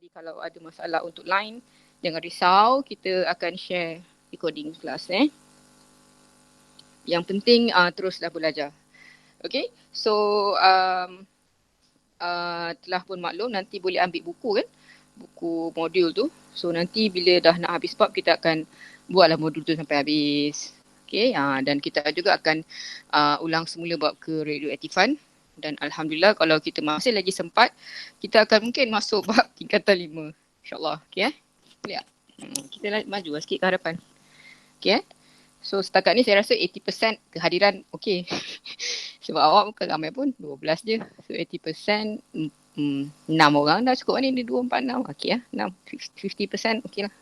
Jadi kalau ada masalah untuk line, jangan risau, kita akan share recording kelas. Yang penting teruslah belajar. Okay, so telah pun maklum, nanti boleh ambil buku kan, buku modul tu. So nanti bila dah nak habis bab, kita akan buatlah modul tu sampai habis. Okay, dan kita juga akan ulang semula bab keradioaktifan. Dan Alhamdulillah kalau kita masih lagi sempat, kita akan mungkin masuk bab tingkatan 5. InsyaAllah. Okay boleh tak? Kita maju sikit ke hadapan. Okay So setakat ni saya rasa 80% kehadiran okay. Sebab awak bukan ramai pun, 12 je. So 80%, 6 orang dah cukup ni, 2, 4, 6. Okay 50% okay lah.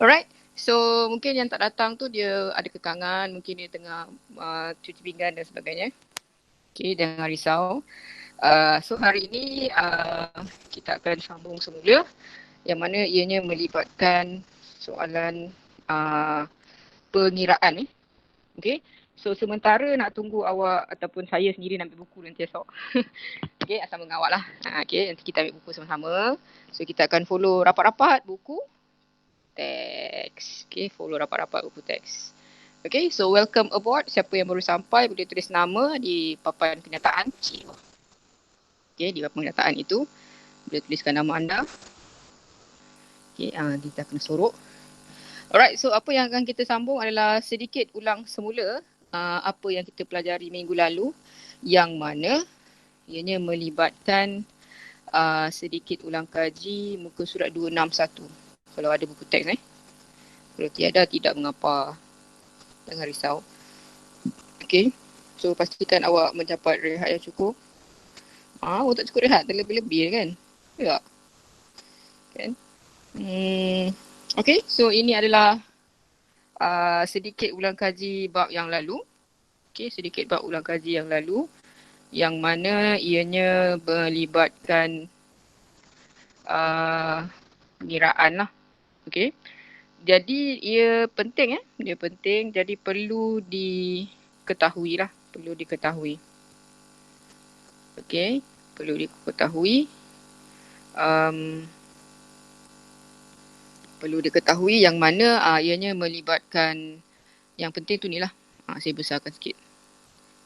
Alright. So mungkin yang tak datang tu dia ada kekangan, mungkin dia tengah cuci pinggan dan sebagainya. Okay, jangan risau. So hari ini kita akan sambung semula yang mana ianya melibatkan soalan pengiraan ni. Okay. So sementara nak tunggu awak ataupun saya sendiri nak ambil buku nanti esok. Okay, sama dengan awak lah. Okay, nanti kita ambil buku sama-sama. So kita akan follow rapat-rapat buku teks. Okay, follow rapat-rapat buku teks. Okay, so welcome aboard. Siapa yang baru sampai boleh tulis nama di papan kenyataan. Okay, di papan kenyataan itu boleh tuliskan nama anda. Okay, kita kena sorok. Alright, so apa yang akan kita sambung adalah sedikit ulang semula apa yang kita pelajari minggu lalu, yang mana ianya melibatkan sedikit ulang kaji muka surat 261. Kalau ada buku teks Kalau tiada, tidak mengapa. Jangan risau. Okay, so pastikan awak mendapat rehat yang cukup. Awak tak cukup rehat, terlebih-lebih kan? Tak? Kan? Okay, so ini adalah sedikit ulang kaji bab yang lalu. Okay, sedikit bab ulang kaji yang lalu, yang mana ianya melibatkan pengiraan lah. Okay, jadi ia penting dia penting, jadi perlu diketahui lah, perlu diketahui. Okay, perlu diketahui. Perlu diketahui yang mana ianya melibatkan, yang penting tu ni lah. Saya besarkan sikit.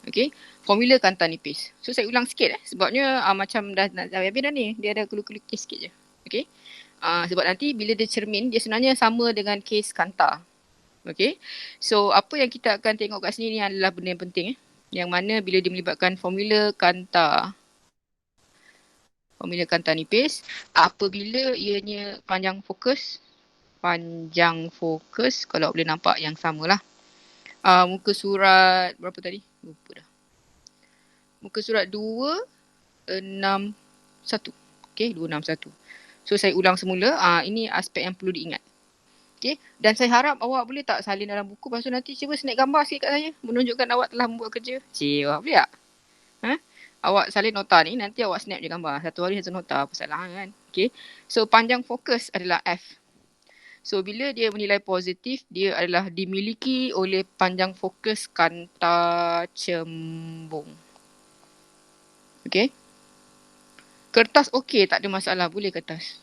Okay, formula kanta nipis. So saya ulang sikit sebabnya macam dah nak habis dah ni, dia ada kelukis sikit je. Okay, sebab nanti bila dia cermin, dia sebenarnya sama dengan kes kanta. Okay, so apa yang kita akan tengok kat sini ni adalah benda yang penting yang mana bila dia melibatkan formula kanta nipis, apabila ianya panjang fokus, kalau boleh nampak yang samalah. Muka surat berapa tadi? Lupa dah. Muka surat 261. Okay, 261. So saya ulang semula. Ini aspek yang perlu diingat. Okay, dan saya harap awak boleh tak salin dalam buku, lepas tu nanti cuba snap gambar sikit kat saya, menunjukkan awak telah membuat kerja. Boleh tak? Awak salin nota ni, nanti awak snap je gambar. Satu hari satu nota, apa salah kan? Okay, so panjang fokus adalah F. So bila dia menilai positif, dia adalah dimiliki oleh panjang fokus kanta cembung. Okay. Kertas okey, tak ada masalah, boleh kertas.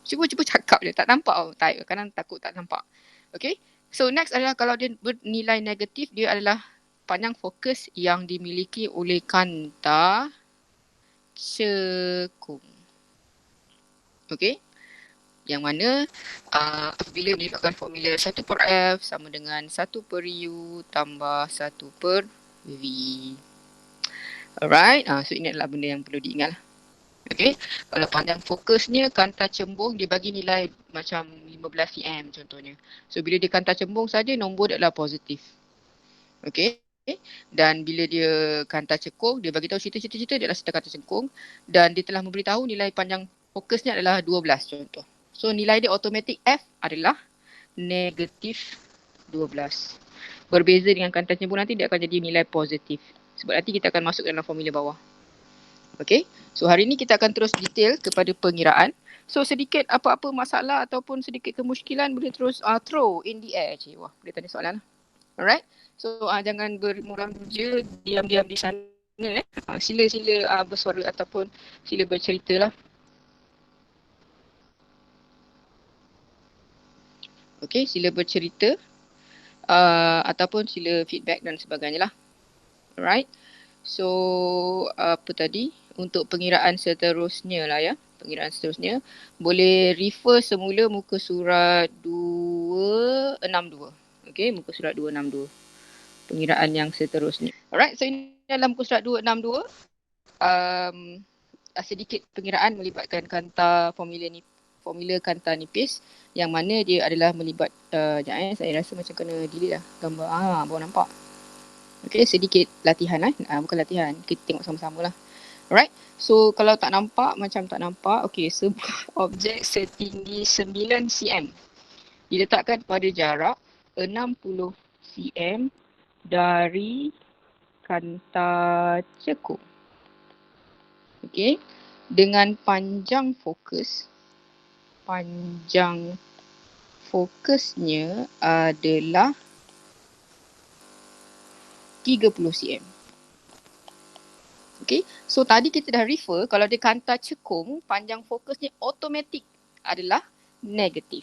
Cuba cakap je, tak nampak. Kadang takut tak nampak. Okay. So next adalah kalau dia bernilai negatif, dia adalah panjang fokus yang dimiliki oleh kanta cekung. Okay. Yang mana apabila melibatkan formula 1 per F sama dengan 1 per U tambah 1 per V. Alright, so ini adalah benda yang perlu diingat. Okay, kalau panjang fokusnya kanta cembung, dia bagi nilai macam 15 cm contohnya. So bila dia kanta cembung saja, nombor dia adalah positif. Okay, dan bila dia kanta cekung, dia bagi tahu cerita-cerita dia adalah cerita kanta cekung, dan dia telah memberitahu nilai panjang fokusnya adalah 12 contoh. So nilai dia automatik F adalah negatif 12. Berbeza dengan kanta cembung nanti dia akan jadi nilai positif. Sebab nanti kita akan masuk dalam formula bawah. Okay, so hari ini kita akan terus detail kepada pengiraan. So sedikit apa-apa masalah ataupun sedikit kemusykilan boleh terus throw in the air. Boleh tanya soalan. Alright, so jangan bermuram je, diam-diam di sana. Sila bersuara ataupun sila bercerita lah. Okay, sila bercerita ataupun sila feedback dan sebagainya lah. Alright. So apa tadi? Untuk pengiraan seterusnya lah ya. Pengiraan seterusnya boleh refer semula muka surat 262. Okay, muka surat 262. Pengiraan yang seterusnya. Alright, so ini dalam muka surat 262. Sedikit pengiraan melibatkan kanta formula kanta nipis yang mana dia adalah melibat saya rasa macam kena delete lah gambar baru nampak. Okay, sedikit latihan bukan latihan, kita tengok sama-sama lah. Alright, so kalau tak nampak, macam tak nampak, okay, sebuah objek setinggi 9 cm diletakkan pada jarak 60 cm dari kanta cekung. Okay, dengan panjang fokusnya adalah 30 cm. Okay, so tadi kita dah refer kalau dia kanta cekung, panjang fokusnya automatik adalah negatif.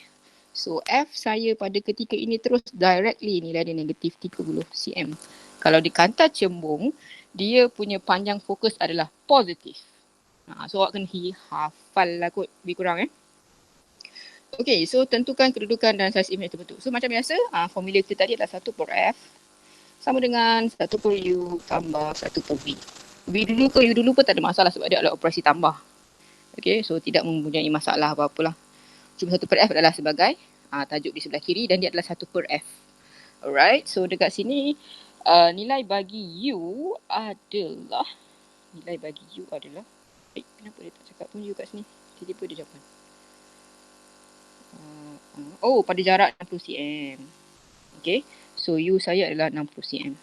So F saya pada ketika ini terus directly nilai dia negatif 30 cm. Kalau di kanta cembung, dia punya panjang fokus adalah positif. So awak kena hafal lah kot, lebih kurang Okay, so tentukan kedudukan dan saiz imej terbentuk. So macam biasa, formula kita tadi adalah 1 per F sama dengan 1 per U tambah 1 per V. V dulu ke U dulu pun tak ada masalah sebab dia adalah operasi tambah. Okay, so tidak mempunyai masalah apa-apalah. Cuma 1 per F adalah sebagai tajuk di sebelah kiri dan dia adalah 1 per F. Alright, so dekat sini nilai bagi U adalah kenapa dia tak cakap pun U kat sini? Tiba-tiba dia jawapan. Pada jarak 60 cm. Okay, so U saya adalah 60 cm.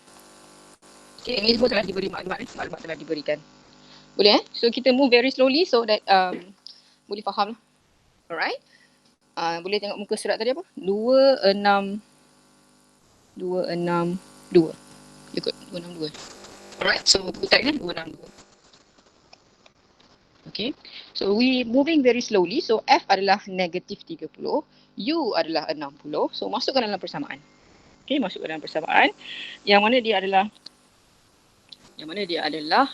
Okay, ini semua telah diberi maklumat telah diberikan. Boleh So kita move very slowly so that boleh faham lah. Alright. Boleh tengok muka surat tadi apa? 262. Ikut 262. Alright, so buku tag ni 262. Okay, so we moving very slowly. So F adalah negatif 30, U adalah 60. So masukkan dalam persamaan. Okay, masukkan dalam persamaan. Yang mana dia adalah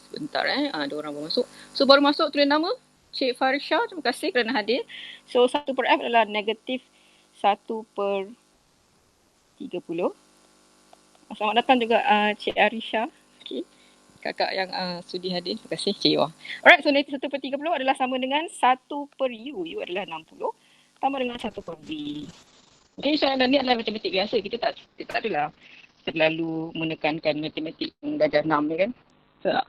sebentar ada orang baru masuk. So baru masuk tulis nama Cik Farisha, terima kasih kerana hadir. So 1 per F adalah negatif 1 per 30. Selamat datang juga Cik Arisha. Okay, kakak yang sudi hadir. Terima kasih Cik Iwa. Alright, so negatif 1 per 30 adalah sama dengan 1 per U. U adalah 60 tambah dengan 1 per V. Okay, soalan ni adalah matematik biasa. Kita tak adalah terlalu menekankan matematik darjah 6 ni kan. Tak.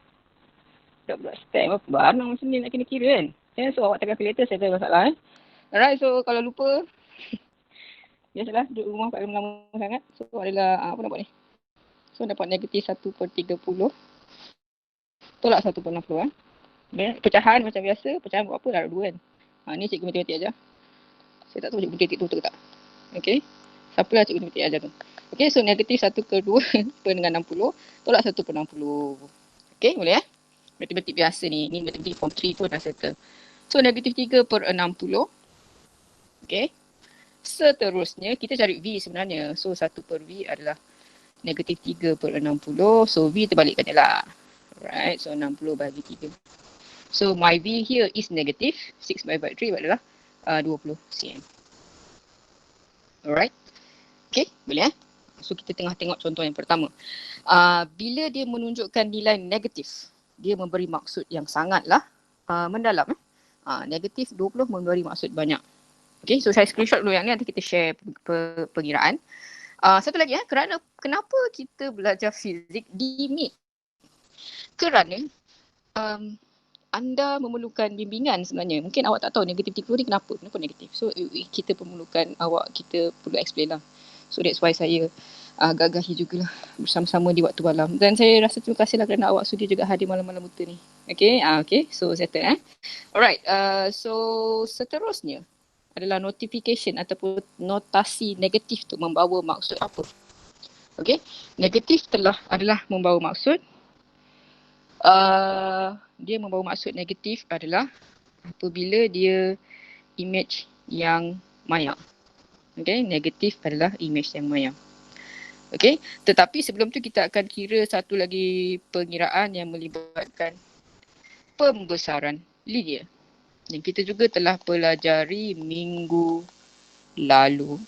Tak buat step apa. Barang macam ni nak kena kira kan. So awak tekan calculator saya tak ada masalah Alright, so kalau lupa biasalah duduk rumah tak lama sangat. So adalah apa nak buat ni. So dapat negatif 1 per 30. Tolak 1 per 60 Pecahan macam biasa. Pecahan buat apa? Darab 2 kan. Ni cikgu matematik ajar. Saya tak tahu cikgu matematik tu betul ke tak. Okay. Siapalah cikgu matematik ajar tu. Okay, so negatif 1 ke 2 per dengan 60. Tolak 1 per 60. Okay, boleh matematik biasa ni. Ni matematik form 3 pun dah settle. So negatif 3 per 60. Okay. Seterusnya kita cari V sebenarnya. So 1 per V adalah negatif 3 per 60. So V terbalikkan je lah. Alright, so 60 bagi 3. So my V here is negative. 6 by 3 adalah 20 cm. Alright. Okay, boleh So kita tengah tengok contoh yang pertama. Bila dia menunjukkan nilai negatif, dia memberi maksud yang sangatlah mendalam. Negatif 20 memberi maksud banyak. Okay, so saya screenshot dulu yang ni, nanti kita share pengiraan. Satu lagi kenapa kita belajar fizik di MIT? Kerana anda memerlukan bimbingan sebenarnya. Mungkin awak tak tahu negatif 30 ni kenapa negatif. So kita memerlukan kita perlu explain lah. So that's why saya gagahi jugalah bersama-sama di waktu malam. Dan saya rasa terima kasih lah kerana awak sudi juga hadir malam-malam buta ni. Okay, okay. So settle Alright, so seterusnya adalah notification ataupun notasi negatif tu membawa maksud apa. Okay, negatif adalah membawa maksud. Dia membawa maksud negatif adalah apabila dia image yang maya. Okay, negatif adalah image yang maya. Okay, tetapi sebelum tu kita akan kira satu lagi pengiraan yang melibatkan pembesaran linear. Yang kita juga telah pelajari minggu lalu.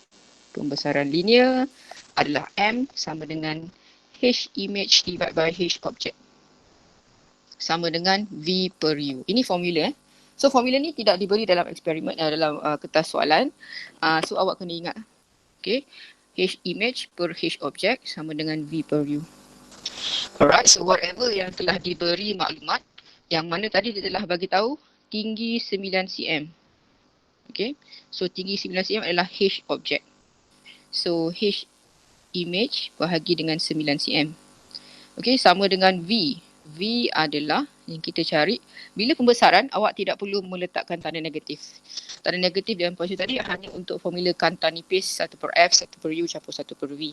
Pembesaran linear adalah M sama dengan H image divided by H object. Sama dengan V per U. Ini formula. So formula ni tidak diberi dalam eksperimen, dalam kertas soalan. So awak kena ingat. Okay. H image per H object sama dengan V per U. Alright, so whatever yang telah diberi maklumat, yang mana tadi dia telah bagi tahu tinggi 9 cm. Okay, so tinggi 9 cm adalah H object. So H image bahagi dengan 9 cm. Okay, sama dengan V. V adalah yang kita cari. Bila pembesaran, awak tidak perlu meletakkan tanda negatif. Tanda negatif dalam posisi tadi hanya untuk formula kanta nipis 1 per F, 1 per U campur 1 per V.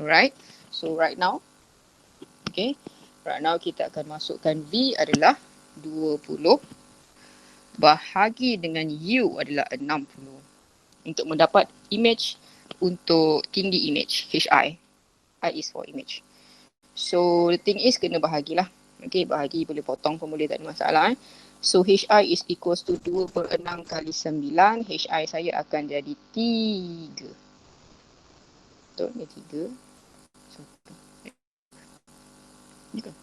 Alright, so right now, okay, right now kita akan masukkan V adalah 20 bahagi dengan U adalah 60 untuk mendapat image untuk tinggi image, HI. I is for image. So the thing is kena bahagilah. Okay, bahagi boleh potong pun boleh, tak ada masalah. So HI is equals to 2 per 6 kali 9. HI saya akan jadi 3. Betul, ni 3. So, ni kan?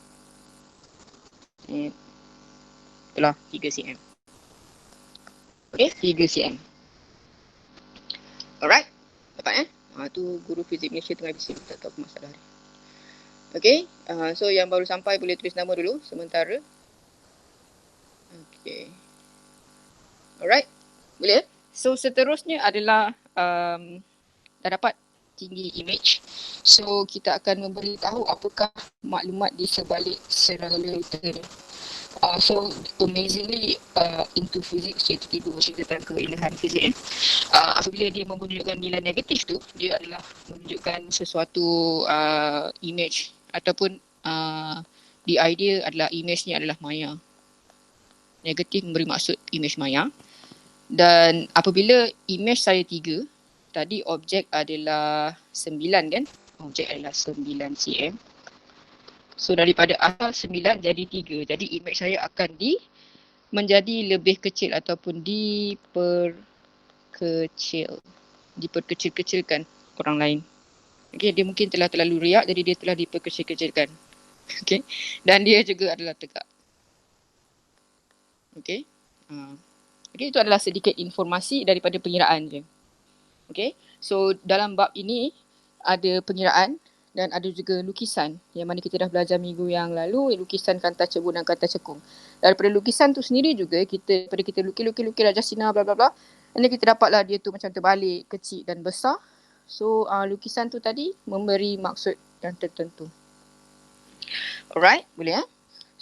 Itulah 3 cm. Okay, 3 cm. Alright, dapat tu guru fizik Malaysia tengah bising, tak tahu apa masalah dia. Okay, so yang baru sampai boleh tulis nama dulu sementara. Okay. Alright, boleh. So seterusnya adalah dah dapat tinggi image. So kita akan memberitahu apakah maklumat di sebalik serangga ni. So amazingly into physics, iaitu tidur cerita tentang keilahan fizik. Apabila dia menunjukkan nilai negatif tu, dia adalah menunjukkan sesuatu image ataupun the idea adalah image ni adalah maya. Negatif memberi maksud image maya. Dan apabila image saya 3, tadi objek adalah 9 kan? Objek adalah 9 cm. So daripada asal 9 jadi 3. Jadi image saya akan menjadi lebih kecil ataupun diperkecil-kecilkan orang lain. Okay, dia mungkin telah terlalu riak, jadi dia telah diperkecil-kecilkan. Okay, dan dia juga adalah tegak. Okay. Okay, itu adalah sedikit informasi daripada pengiraan je. Okay, so dalam bab ini ada pengiraan dan ada juga lukisan yang mana kita dah belajar minggu yang lalu, lukisan kanta cebun dan kanta cekung. Daripada lukisan tu sendiri juga kita lukis Raja Sina bla bla bla, dan kita dapatlah dia tu macam terbalik, kecil dan besar. So lukisan tu tadi memberi maksud yang tertentu. Alright, boleh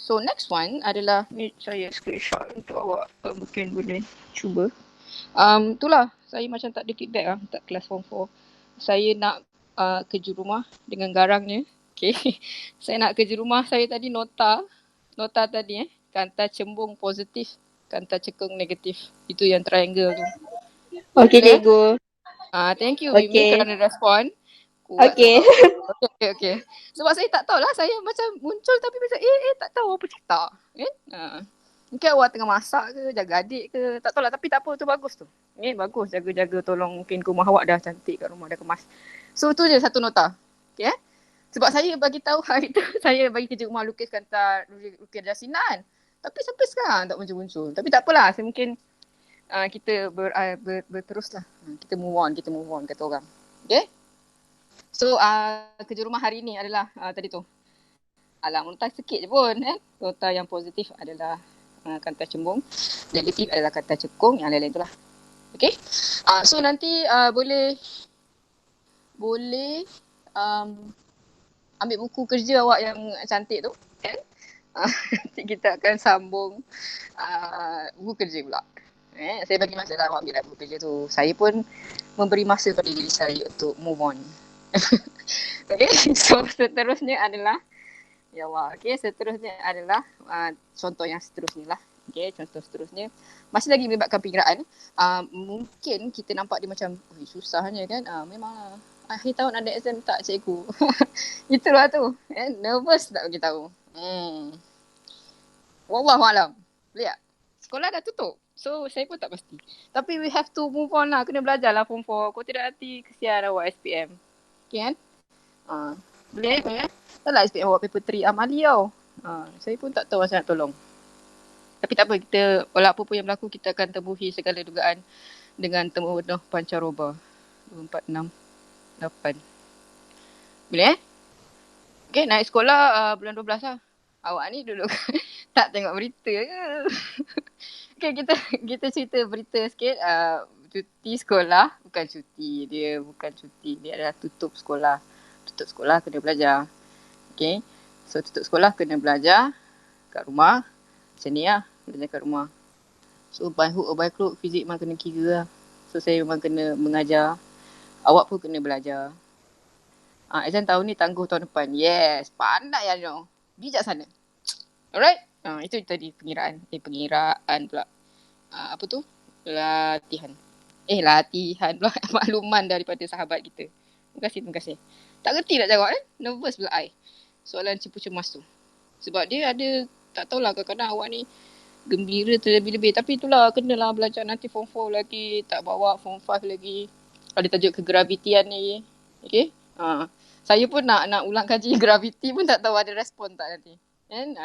So next one adalah, ni saya screenshot untuk awak, mungkin boleh cuba. Itulah, saya macam tak ada feedback tak kelas form 4. Saya nak kerja rumah dengan garangnya. Okay. Saya nak kerja rumah saya tadi nota tadi kanta cembung positif, kanta cekung negatif. Itu yang triangle tu. Okay, cikgu. Thank you Wimi kerana respon. Okay. Okay. Sebab saya tak tahulah, saya macam muncul tapi macam tak tahu apa cerita. Mungkin awak tengah masak ke, jaga adik ke, tak tahulah, tapi tak apa, tu bagus tu. Bagus, jaga-jaga tolong, mungkin rumah awak dah cantik kat rumah, dah kemas. So tu je satu nota. Okay. Sebab saya bagi tahu hari tu, saya bagi kerja rumah lukis lukis jasinan. Tapi sampai sekarang tak muncul-muncul. Tapi tak apalah, saya mungkin kita berteruslah. Kita move on kata orang. Okay. So kerja rumah hari ni adalah tadi tu. Nota sikit je pun Nota yang positif adalah kanta cembung, negatif adalah kanta cekung, yang lain-lain tu lah. Okay. So nanti boleh ambil buku kerja awak yang cantik tu kan. Nanti kita akan sambung buku kerja pula. Saya bagi masa awak ambil buku kerja tu. Saya pun memberi masa pada diri saya untuk move on. Okay, so seterusnya adalah seterusnya adalah contoh yang seterusnya lah. Okay, contoh seterusnya. Masih lagi melibatkan pengiraan. Mungkin kita nampak dia macam susahnya kan. Memanglah. Akhir tahun ada exam tak cikgu. Itulah tu. Nervous tak bagi tahu. Wallahualam. Lihat. Sekolah dah tutup. So, saya pun tak pasti. Tapi we have to move on lah. Kena belajar lah form 4. Kau tidak nanti kesian awak SPM. Okay kan? Boleh kan? Tak lah SPM awak paper 3 amali tau. Saya pun tak tahu macam nak tolong. Tapi tak apa, kita walaupun pun yang berlaku, kita akan tembuhi segala dugaan dengan temu penuh pancaroba. 2, 4, 6, 8. Boleh Okay, naik sekolah bulan 12 lah. Awak ni dulu tak tengok berita ke? Okay, kita cerita berita sikit. Cuti sekolah, bukan cuti. Dia bukan cuti, dia adalah tutup sekolah. Tutup sekolah kena belajar. Okay, so tutup sekolah kena belajar kat rumah. Macam ni lah, belajar kat rumah. So by hook or by crook, fizik memang kena kira lah. So saya memang kena mengajar. Awak pun kena belajar. Exam tahun ni tangguh tahun depan. Yes, pandai ya no. Bijaksana. Alright? Itu tadi pengiraan. Pengiraan pula. Apa tu? Latihan. Latihan pula. Makluman daripada sahabat kita. Terima kasih. Tak kerti nak jawab Nervous pula I. Soalan cipu cemas tu. Sebab dia ada, tak tahulah kadang-kadang awak ni gembira terlebih-lebih. Tapi itulah, kenalah belajar nanti form 4 lagi. Tak bawa form 5 lagi. Ada tajuk kegravitian ni. Okay? Saya pun nak ulang kaji graviti pun tak tahu ada respon tak nanti. Kan?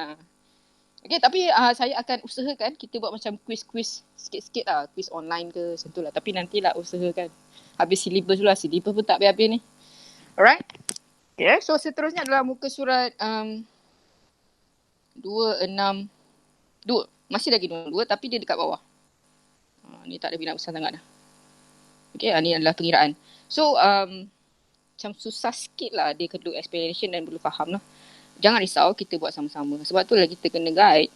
Okay, tapi saya akan usahakan kita buat macam quiz-quiz sikit-sikit lah. Quiz online ke macam tu lah. Tapi nantilah usahakan. Habis syllabus dulu lah. Syllabus pun tak habis-habis ni. Alright? Okay, so seterusnya adalah muka surat 262. Masih lagi 2 tapi dia dekat bawah. Ni tak ada bina besar sangat dah. Okay, ni adalah pengiraan. So, macam susah sikit lah dia perlu explanation dan perlu faham lah. Jangan risau, kita buat sama-sama. Sebab tu lah kita kena guide.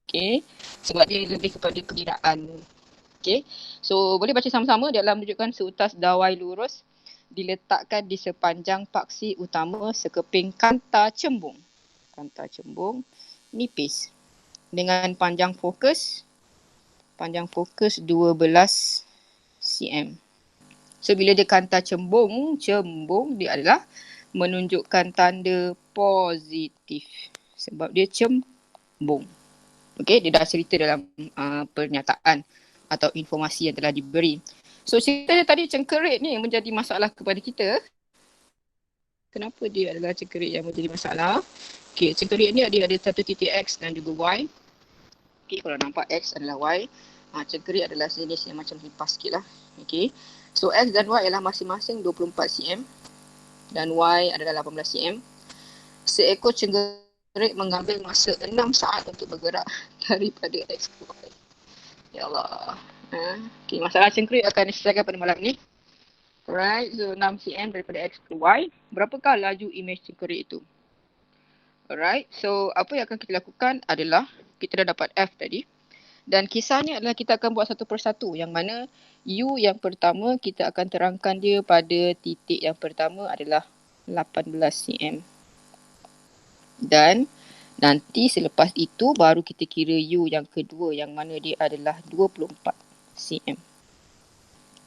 Okay. Sebab dia lebih kepada pengiraan. Okay. So boleh baca sama-sama. Dia adalah menunjukkan seutas dawai lurus diletakkan di sepanjang paksi utama sekeping kanta cembung. Kanta cembung nipis. Dengan panjang fokus 12 cm. So bila dia kanta cembung dia adalah menunjukkan tanda positif. Sebab dia cembung. Okay, dia dah cerita dalam pernyataan atau informasi yang telah diberi. So ceritanya tadi cengkerit ni menjadi masalah kepada kita. Kenapa dia adalah cengkerit yang menjadi masalah? Okay, cengkerit ni dia ada satu titik X dan juga Y. Okay, kalau nampak X adalah Y. Cengkerit adalah sejenis yang macam lipas sikit lah. Okay. So X dan Y ialah masing-masing 24 cm dan Y adalah 18 cm. Seekor cengkerit mengambil masa 6 saat untuk bergerak daripada X ke Y. Ya Allah. Okay, masalah cengkerit akan diselesaikan pada malam ni. Alright, so 6 cm daripada X ke Y. Berapakah laju imej cengkerit itu? Alright, so apa yang akan kita lakukan adalah kita dah dapat F tadi. Dan kisahnya adalah kita akan buat satu persatu yang mana U yang pertama kita akan terangkan dia pada titik yang pertama adalah 18 cm. Dan nanti selepas itu baru kita kira U yang kedua yang mana dia adalah 24 cm.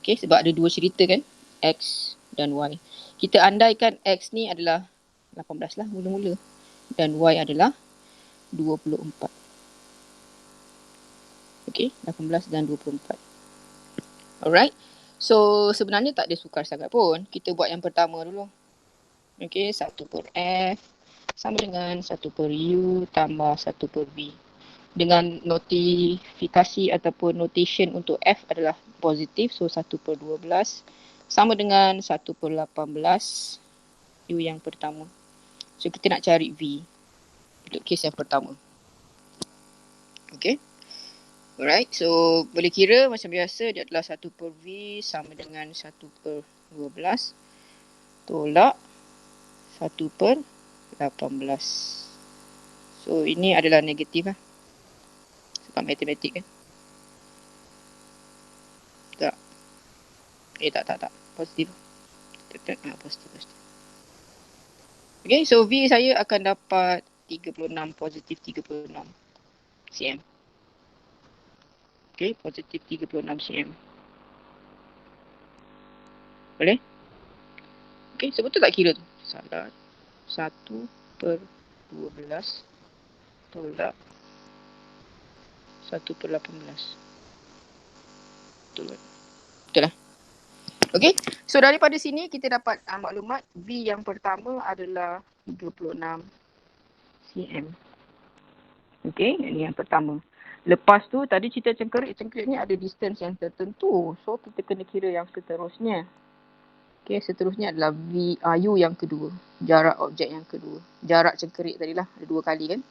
Okay, sebab ada dua cerita kan, X dan Y. Kita andaikan X ni adalah 18 lah mula-mula dan Y adalah 24. Okay, 18 dan 24. Alright. So, sebenarnya tak ada sukar sangat pun. Kita buat yang pertama dulu. Okay, 1 per F sama dengan 1 per U tambah 1 per V. Dengan notifikasi ataupun notation untuk F adalah positif. So, 1 per 12 sama dengan 1 per 18 U yang pertama. So, kita nak cari V untuk kes yang pertama. Okay. Alright, so boleh kira macam biasa dia adalah 1 per V sama dengan 1 per 12 tolak 1 per 18. So ini adalah negatif lah. Sebab matematik kan. Tak. Tak. Positif. Positif. Okay, so V saya akan dapat 36, positif 36 cm. Okay, positif 36 cm. Boleh? Okay, so betul tak kira tu? Salah. 1/12 tolak 1/18. Betul. Betul lah. Okay, so daripada sini kita dapat maklumat B yang pertama adalah 36 cm. Okay, ini yang pertama. Lepas tu tadi cerita cengkerik ni ada distance yang tertentu. So kita kena kira yang seterusnya. Okay, seterusnya adalah U yang kedua. Jarak objek yang kedua. Jarak cengkerik tadi lah, ada 2 kali kan.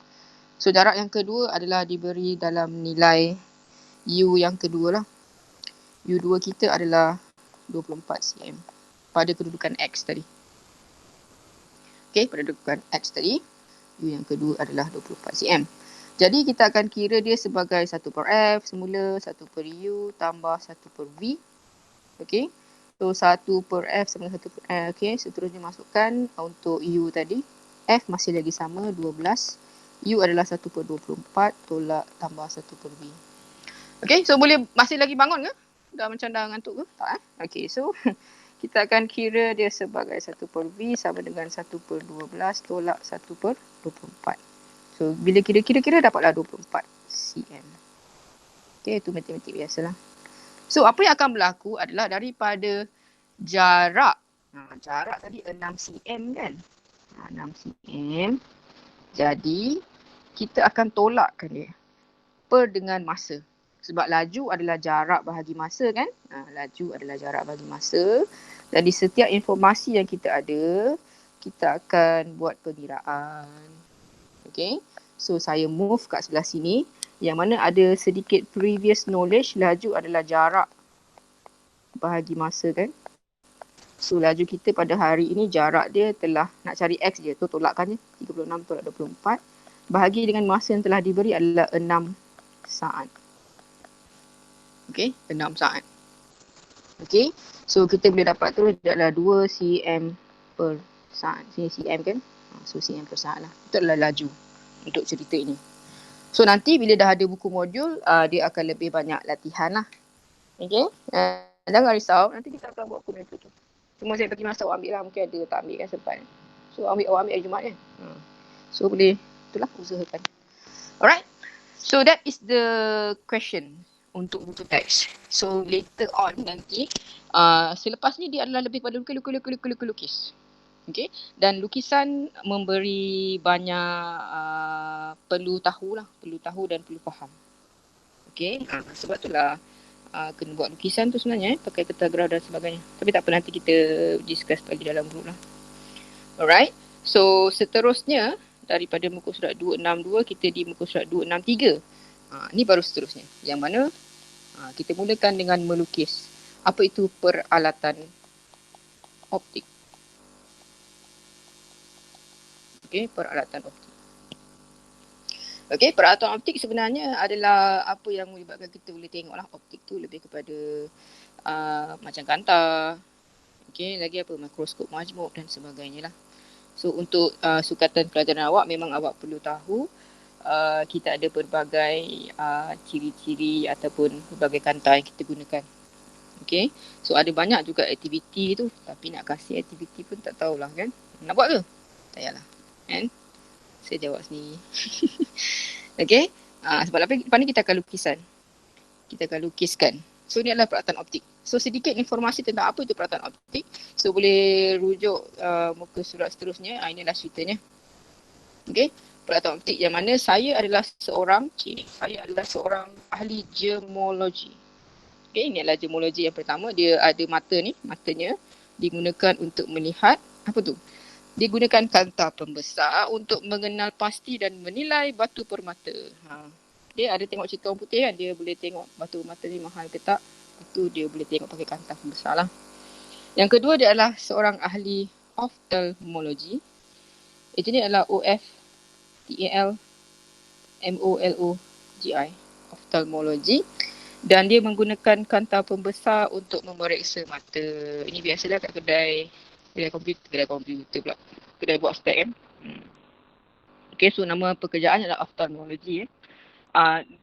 So jarak yang kedua adalah diberi dalam nilai U yang kedua lah. U2 kita adalah 24 cm pada kedudukan X tadi. Okay, pada kedudukan X tadi, U yang kedua adalah 24 cm. Jadi kita akan kira dia sebagai 1/F semula, 1/U tambah 1/V. Okay, so 1/F sama 1/F. Okay, seterusnya masukkan untuk U tadi. F masih lagi sama, 12. U adalah 1/24 tolak tambah 1/V. Okay, so boleh masih lagi bangun ke? Dah macam dah ngantuk ke? Tak Okay, so kita akan kira dia sebagai 1/V sama dengan 1/12 tolak 1/24. So bila kira-kira dapatlah 24 cm. Okay, itu matematik biasalah. So apa yang akan berlaku adalah daripada jarak. Jarak tadi 6 cm kan? 6 cm. Jadi kita akan tolakkan dia per dengan masa. Sebab laju adalah jarak bahagi masa kan? Laju adalah jarak bahagi masa. Jadi setiap informasi yang kita ada, kita akan buat pengiraan. Okay. So saya move kat sebelah sini. Yang mana ada sedikit previous knowledge. Laju adalah jarak bahagi masa kan? So laju kita pada hari ini jarak dia telah nak cari X je. Tu tolakkan je. 36 tolak 24. Bahagi dengan masa yang telah diberi adalah 6 saat. Okay, 6 saat. Okay, so kita boleh dapat tu adalah 2 cm per saat. Sini cm kan? So cm per saat lah. Itu adalah laju untuk cerita ini. So nanti bila dah ada buku modul, dia akan lebih banyak latihan lah. Okay, jangan risau. Nanti kita akan buat komen tu. Cuma saya bagi masa awak ambil lah. Mungkin ada tak ambil kan sempat. So awak ambil hari Jumaat kan? So boleh, itulah usahakan. Alright, so that is the question untuk buku teks. So later on nanti, selepas ni dia adalah lebih pada lukis. Okay, dan lukisan memberi banyak perlu tahu dan perlu faham. Okay, sebab itulah kena buat lukisan tu sebenarnya, pakai kertas graf dan sebagainya. Tapi tak apa, nanti kita discuss lagi dalam group lah. Alright, so seterusnya daripada muka surat 262 kita di muka surat 263. Ni baru seterusnya, yang mana kita mulakan dengan melukis. Apa itu peralatan optik? Okay, peralatan optik. Okay, peralatan optik sebenarnya adalah apa yang menyebabkan kita boleh tengok lah. Optik tu lebih kepada macam kanta. Okay, lagi apa, mikroskop majmuk dan sebagainya lah. So untuk sukatan pelajaran awak, memang awak perlu tahu kita ada berbagai ciri-ciri ataupun berbagai kanta yang kita gunakan. Okay, so ada banyak juga aktiviti tu, tapi nak kasih aktiviti pun tak tahulah kan. Nak buat ke? Tak payahlah kan. Saya jawab sendiri. Okay, sebab lepas ni kita akan lukisan. Kita akan lukiskan. So ni adalah peralatan optik. So sedikit informasi tentang apa itu peralatan optik. So boleh rujuk muka surat seterusnya. Ini adalah ceritanya. Okay, peralatan optik yang mana saya adalah seorang ahli gemologi. Okay, ini adalah gemologi yang pertama. Dia ada mata ni, matanya digunakan untuk melihat apa tu? Digunakan kanta pembesar untuk mengenal pasti dan menilai batu permata. Dia ada tengok cerita orang putih kan, dia boleh tengok batu permata ni mahal ke tak. Itu dia boleh tengok pakai kanta pembesar lah. Yang kedua, dia adalah seorang ahli ophthalmologi. Itu ni adalah OFTALMOLOGI, ophthalmology. Dan dia menggunakan kanta pembesar untuk memeriksa mata. Ini biasalah kat kedai komputer pula. Kedai buat spek kan. Okay, so nama pekerjaan adalah ophthalmology.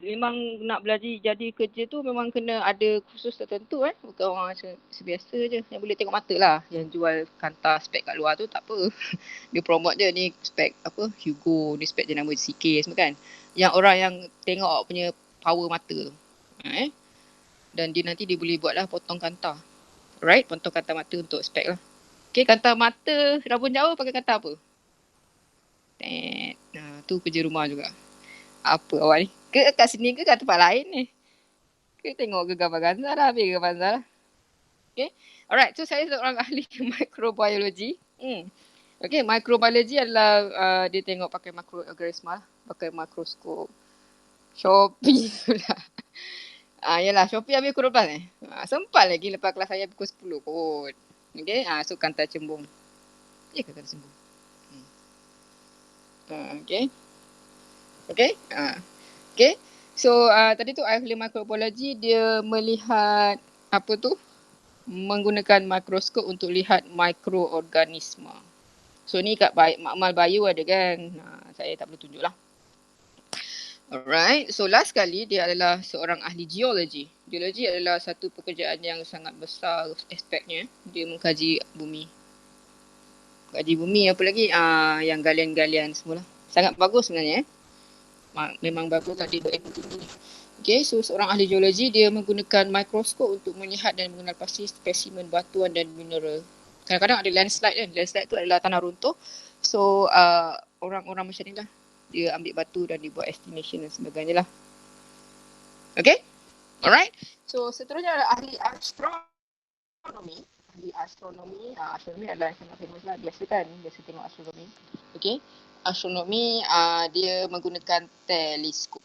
Memang nak belajar jadi kerja tu memang kena ada khusus tertentu bukan orang sebiasa je yang boleh tengok mata lah. Yang jual kantar spek kat luar tu tak apa. Dia promote je ni spek apa Hugo, ni spek jenama CK semua kan. Yang orang yang tengok awak punya power mata tu. Dan dia nanti dia boleh buat lah potong kantar. Right? Potong kantar mata untuk spek lah. Okay, kantar mata rabun jauh pakai kantar apa? Tu kerja rumah juga. Apa awak ni? Ke kat sini ke kat tempat lain ni? Ke tengok ke gambar Ganzar lah, habis gambar Ganzar lah. Okay. Alright, so saya seorang ahli microbiology. Okay, microbiology adalah dia tengok pakai makroorganisma, pakai makroskop. Shopee pula. Yalah, Shopee habis pukul 12 sempat lagi lepas kelas saya pukul 10 kot. Okay, so kantar cembung. Kantar cembung. Okay. Okay. Okay. So tadi tu ahli microbiology dia melihat apa tu? Menggunakan mikroskop untuk lihat mikroorganisma. So ni kat makmal bio ada kan. Saya tak perlu tunjuk lah. Alright. So last kali dia adalah seorang ahli geology. Geology adalah satu pekerjaan yang sangat besar aspeknya. Dia mengkaji bumi. Kaji bumi apa lagi? Yang galian-galian semua lah. Sangat bagus sebenarnya. Memang bagus tadi beraktiviti ni. Okay, so seorang ahli geologi dia menggunakan mikroskop untuk melihat dan mengenal pasti spesimen batuan dan mineral. Kadang-kadang ada landslide kan. Landslide tu adalah tanah runtuh. So orang-orang macam ni lah. Dia ambil batu dan dia buat estimation dan sebagainya lah. Okay? Alright. So seterusnya adalah ahli astronomi. Astronomi adalah yang sangat famous lah. Biasa kan, biasa tengok astronomi. Okay. Astronomi dia menggunakan teleskop.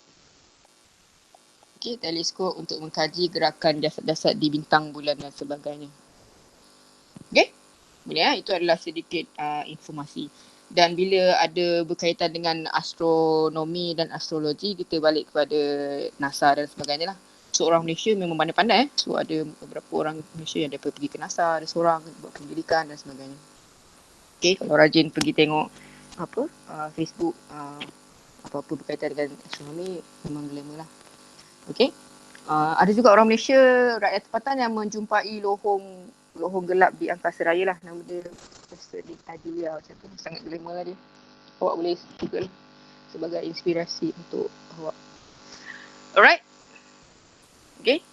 Okay, teleskop untuk mengkaji gerakan jasad-jasad di bintang, bulan dan sebagainya. Okay, boleh itu adalah sedikit informasi. Dan bila ada berkaitan dengan astronomi dan astrologi, kita balik kepada NASA dan sebagainya lah. So orang Malaysia memang pandai-pandai. So ada beberapa orang Malaysia yang dapat pergi ke NASA, ada seorang buat pendidikan dan sebagainya. Okay, kalau rajin pergi tengok Facebook, apa-apa berkaitan dengan astronomi memang glamour lah. Okay. Ada juga orang Malaysia, rakyat tempatan yang menjumpai lohong gelap di angkasa raya lah. Nama dia Profesor Tajulia macam tu. Sangat glamour lah dia. Awak boleh google sebagai inspirasi untuk awak. Alright. Okay.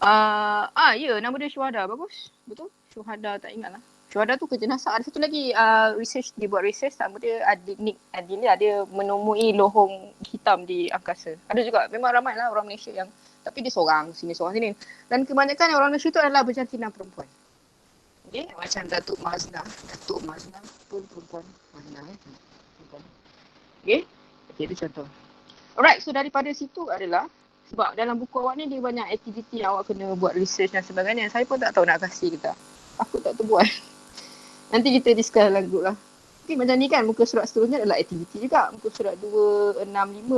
Nama dia Syuhada. Bagus. Betul? Syuhada tak ingat lah. Syuhada tu kerja NASA. Ada satu lagi research, dia buat research, nama dia Adilia, dia menemui lohong hitam di angkasa. Ada juga, memang ramai lah orang Malaysia yang, tapi dia seorang sini. Dan kebanyakan orang Malaysia tu adalah berjantina perempuan. Okay, macam Datuk Mazna pun perempuan. Perempuan. Okay, itu contoh. Alright, so daripada situ adalah, sebab dalam buku awak ni dia banyak aktiviti yang awak kena buat research dan sebagainya. Saya pun tak tahu nak kasih ke tak. Aku tak tahu buat. Nanti kita discuss dalam group lah. Okay, macam ni kan, muka surat seterusnya adalah aktiviti juga. Muka surat 265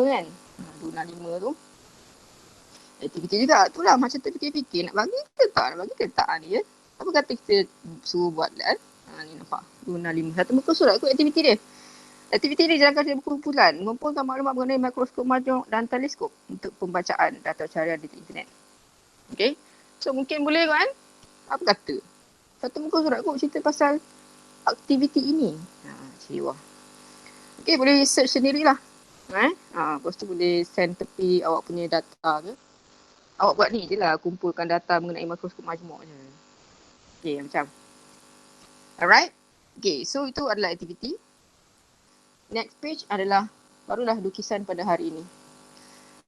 kan. 265 tu. Aktiviti juga. Itulah macam terfikir-fikir nak bagi ke tak ni kan. Apa kata kita suruh buat kan. Ni nampak. 265. Satu muka surat tu aktiviti dia. Aktiviti ni jalankan secara berkumpulan. Mengumpulkan maklumat mengenai mikroskop majmuk dan teleskop untuk pembacaan data carian di internet. Okay. So mungkin boleh kan. Apa kata? Satu muka surat kot cerita pasal aktiviti ini. Siwah. Okay, boleh search sendirilah. Lepas tu boleh send tepi awak punya data ke. Awak buat ni je lah, kumpulkan data mengenai mikroskop majmuk je. Okay, macam. Alright. Okay, so itu adalah aktiviti. Next page adalah barulah lukisan pada hari ini.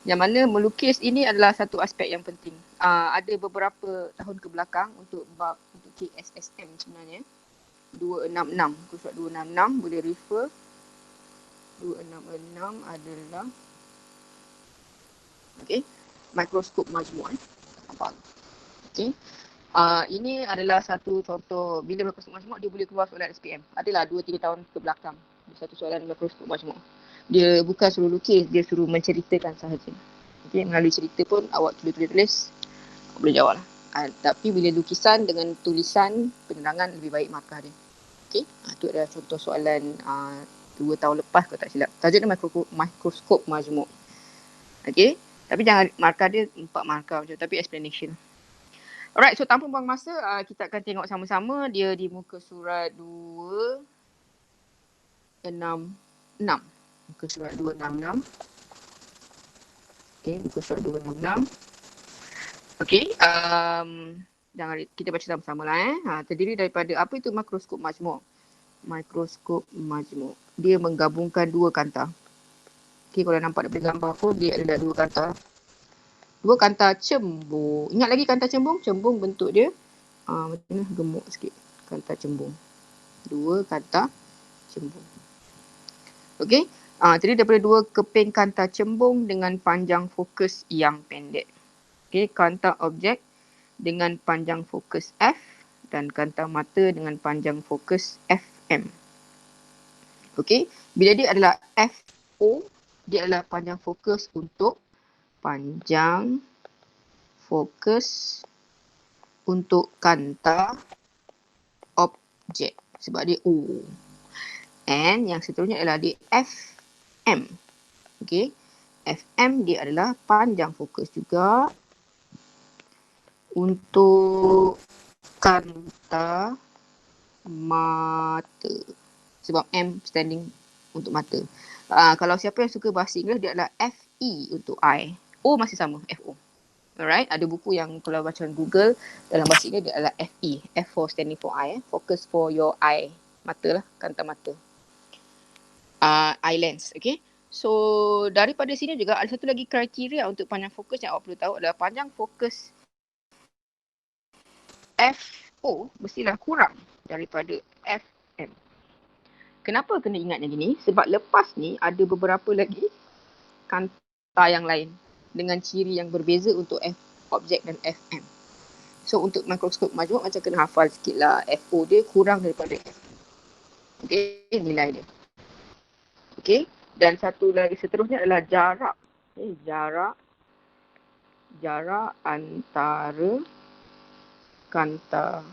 Yang mana melukis ini adalah satu aspek yang penting. Ada beberapa tahun ke belakang untuk KSSM sebenarnya. 266. Kursus 266 boleh refer. 266 adalah mikroskop majmuk. Nampak? Okay. Ini adalah satu contoh bila mikroskop majmuk dia boleh keluar soalan SPM. Adalah 2-3 tahun ke belakang. Satu soalan mikroskop majmuk. Dia bukan suruh lukis, dia suruh menceritakan sahaja. Okay, melalui cerita pun awak tulis, boleh jawab lah. Tapi bila lukisan dengan tulisan, penerangan lebih baik markah dia. Okay, itu adalah contoh soalan 2 tahun lepas kalau tak silap. Tajuk dia mikroskop majmuk. Okay. Tapi jangan markah dia 4 markah macam tu, tapi explanation. Alright, so tanpa buang masa, kita akan tengok sama-sama dia di muka surat 266. Muka surat 266. Okay, muka surat 266. Okay, jangan kita baca sama-sama lah. Terdiri daripada apa itu mikroskop majmuk. Mikroskop majmuk. Dia menggabungkan dua kanta. Okay, kalau nampak daripada gambar pun dia ada dua kanta. Dua kanta cembung. Ingat lagi kanta cembung? Cembung bentuk dia macam ni, gemuk sikit. Kanta cembung. Dua kanta cembung. Okay. Terdiri daripada dua keping kanta cembung dengan panjang fokus yang pendek. Okay. Kanta objek dengan panjang fokus F dan kanta mata dengan panjang fokus FM. Okay. Bila dia adalah FO, dia adalah panjang fokus untuk panjang fokus untuk kanta objek. Sebab dia O. And yang seterusnya adalah di FM. Okay. FM dia adalah panjang fokus juga untuk kanta mata. Sebab M standing untuk mata. Kalau siapa yang suka bahasa Inggeris, dia adalah FE untuk eye. O masih sama, FO. Alright, ada buku yang kalau baca Google, dalam bahasa Inggeris dia adalah FE. F for standing for eye. Focus for your eye. Mata lah, kanta mata. Eye lens, okay. So, daripada sini juga ada satu lagi kriteria untuk panjang fokus yang awak perlu tahu adalah panjang fokus FO mestilah kurang daripada FM. Kenapa kena ingat yang gini? Sebab lepas ni ada beberapa lagi kanta yang lain dengan ciri yang berbeza untuk F objek dan FM. So, untuk mikroskop majmuk macam kena hafal sikit lah. FO dia kurang daripada FM. Okay, nilai dia. Okay, dan satu lagi seterusnya adalah jarak. Okay, jarak antara kanta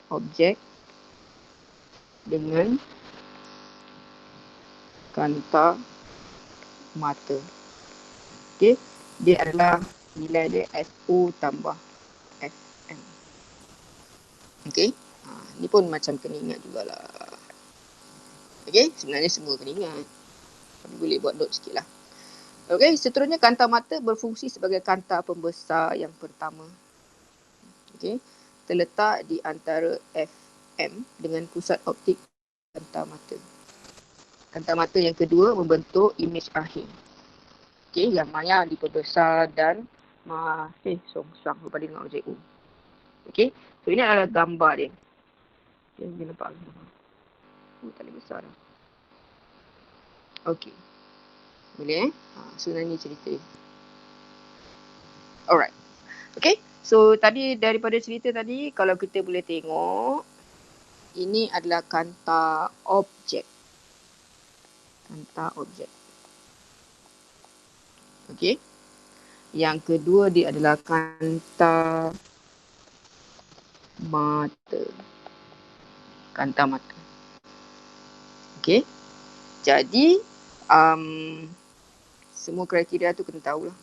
objek dengan kanta mata. Okay, dia adalah nilai dia FO tambah FM. Okay, ni pun macam kena ingat jugalah. Okay, sebenarnya semua kena ingat. Tapi boleh buat note sikit lah. Okay, seterusnya kanta mata berfungsi sebagai kanta pembesar yang pertama. Okay, terletak di antara FM dengan pusat optik kanta mata. Kanta mata yang kedua membentuk imej akhir. Okay, yang maya diperbesar dan songsang pada dengan objek U. Okay, so ini adalah gambar dia. Okay, boleh nampak gambar. Tak boleh besar dah. Okay. Boleh so ni cerita dia. Alright. Okay. So tadi daripada cerita tadi, kalau kita boleh tengok, ini adalah kanta objek. Kanta objek. Okay. Yang kedua dia adalah kanta mata. Kanta mata. Okay. Jadi, semua kriteria tu kena tahulah.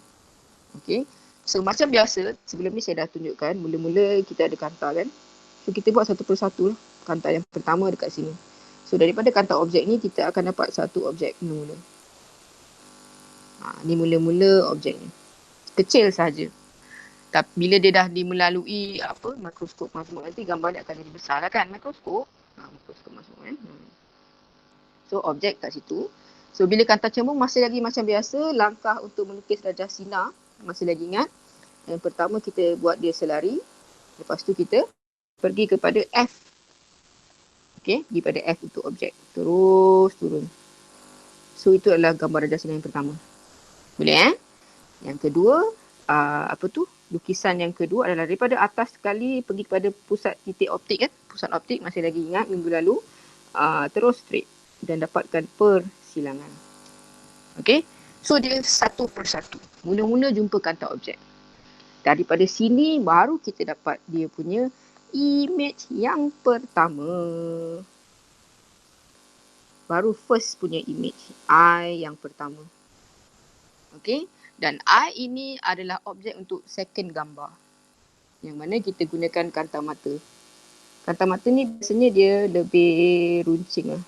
Okay. So, macam biasa, sebelum ni saya dah tunjukkan, mula-mula kita ada kanta kan. So, kita buat satu persatu lah. Kanta yang pertama dekat sini. So, daripada kanta objek ni, kita akan dapat satu objek mula-mula. Ni mula-mula objek ni. Kecil saja. Tapi bila dia dah dimelalui mikroskop majmuk nanti, gambar dia akan jadi besar lah kan, mikroskop. Mikroskop majmuk kan. So, objek kat situ. So, bila kanta cembung masih lagi macam biasa, langkah untuk melukis rajah sinar. Masih lagi ingat. Yang pertama kita buat dia selari. Lepas tu kita pergi kepada F. Okay, pergi pada F untuk objek. Terus turun. So, itu adalah gambar rajah sinar yang pertama. Boleh Yang kedua, lukisan yang kedua adalah daripada atas sekali pergi kepada pusat titik optik kan. Pusat optik masih lagi ingat minggu lalu. Terus straight. Dan dapatkan persilangan. Okay. So, dia satu persatu. Mula-mula jumpa kanta objek. Daripada sini, baru kita dapat dia punya imej yang pertama. baru first punya image, eye yang pertama. Okay, dan eye ini adalah objek untuk second gambar, yang mana kita gunakan kanta mata. Kanta mata ni biasanya dia lebih runcing lah.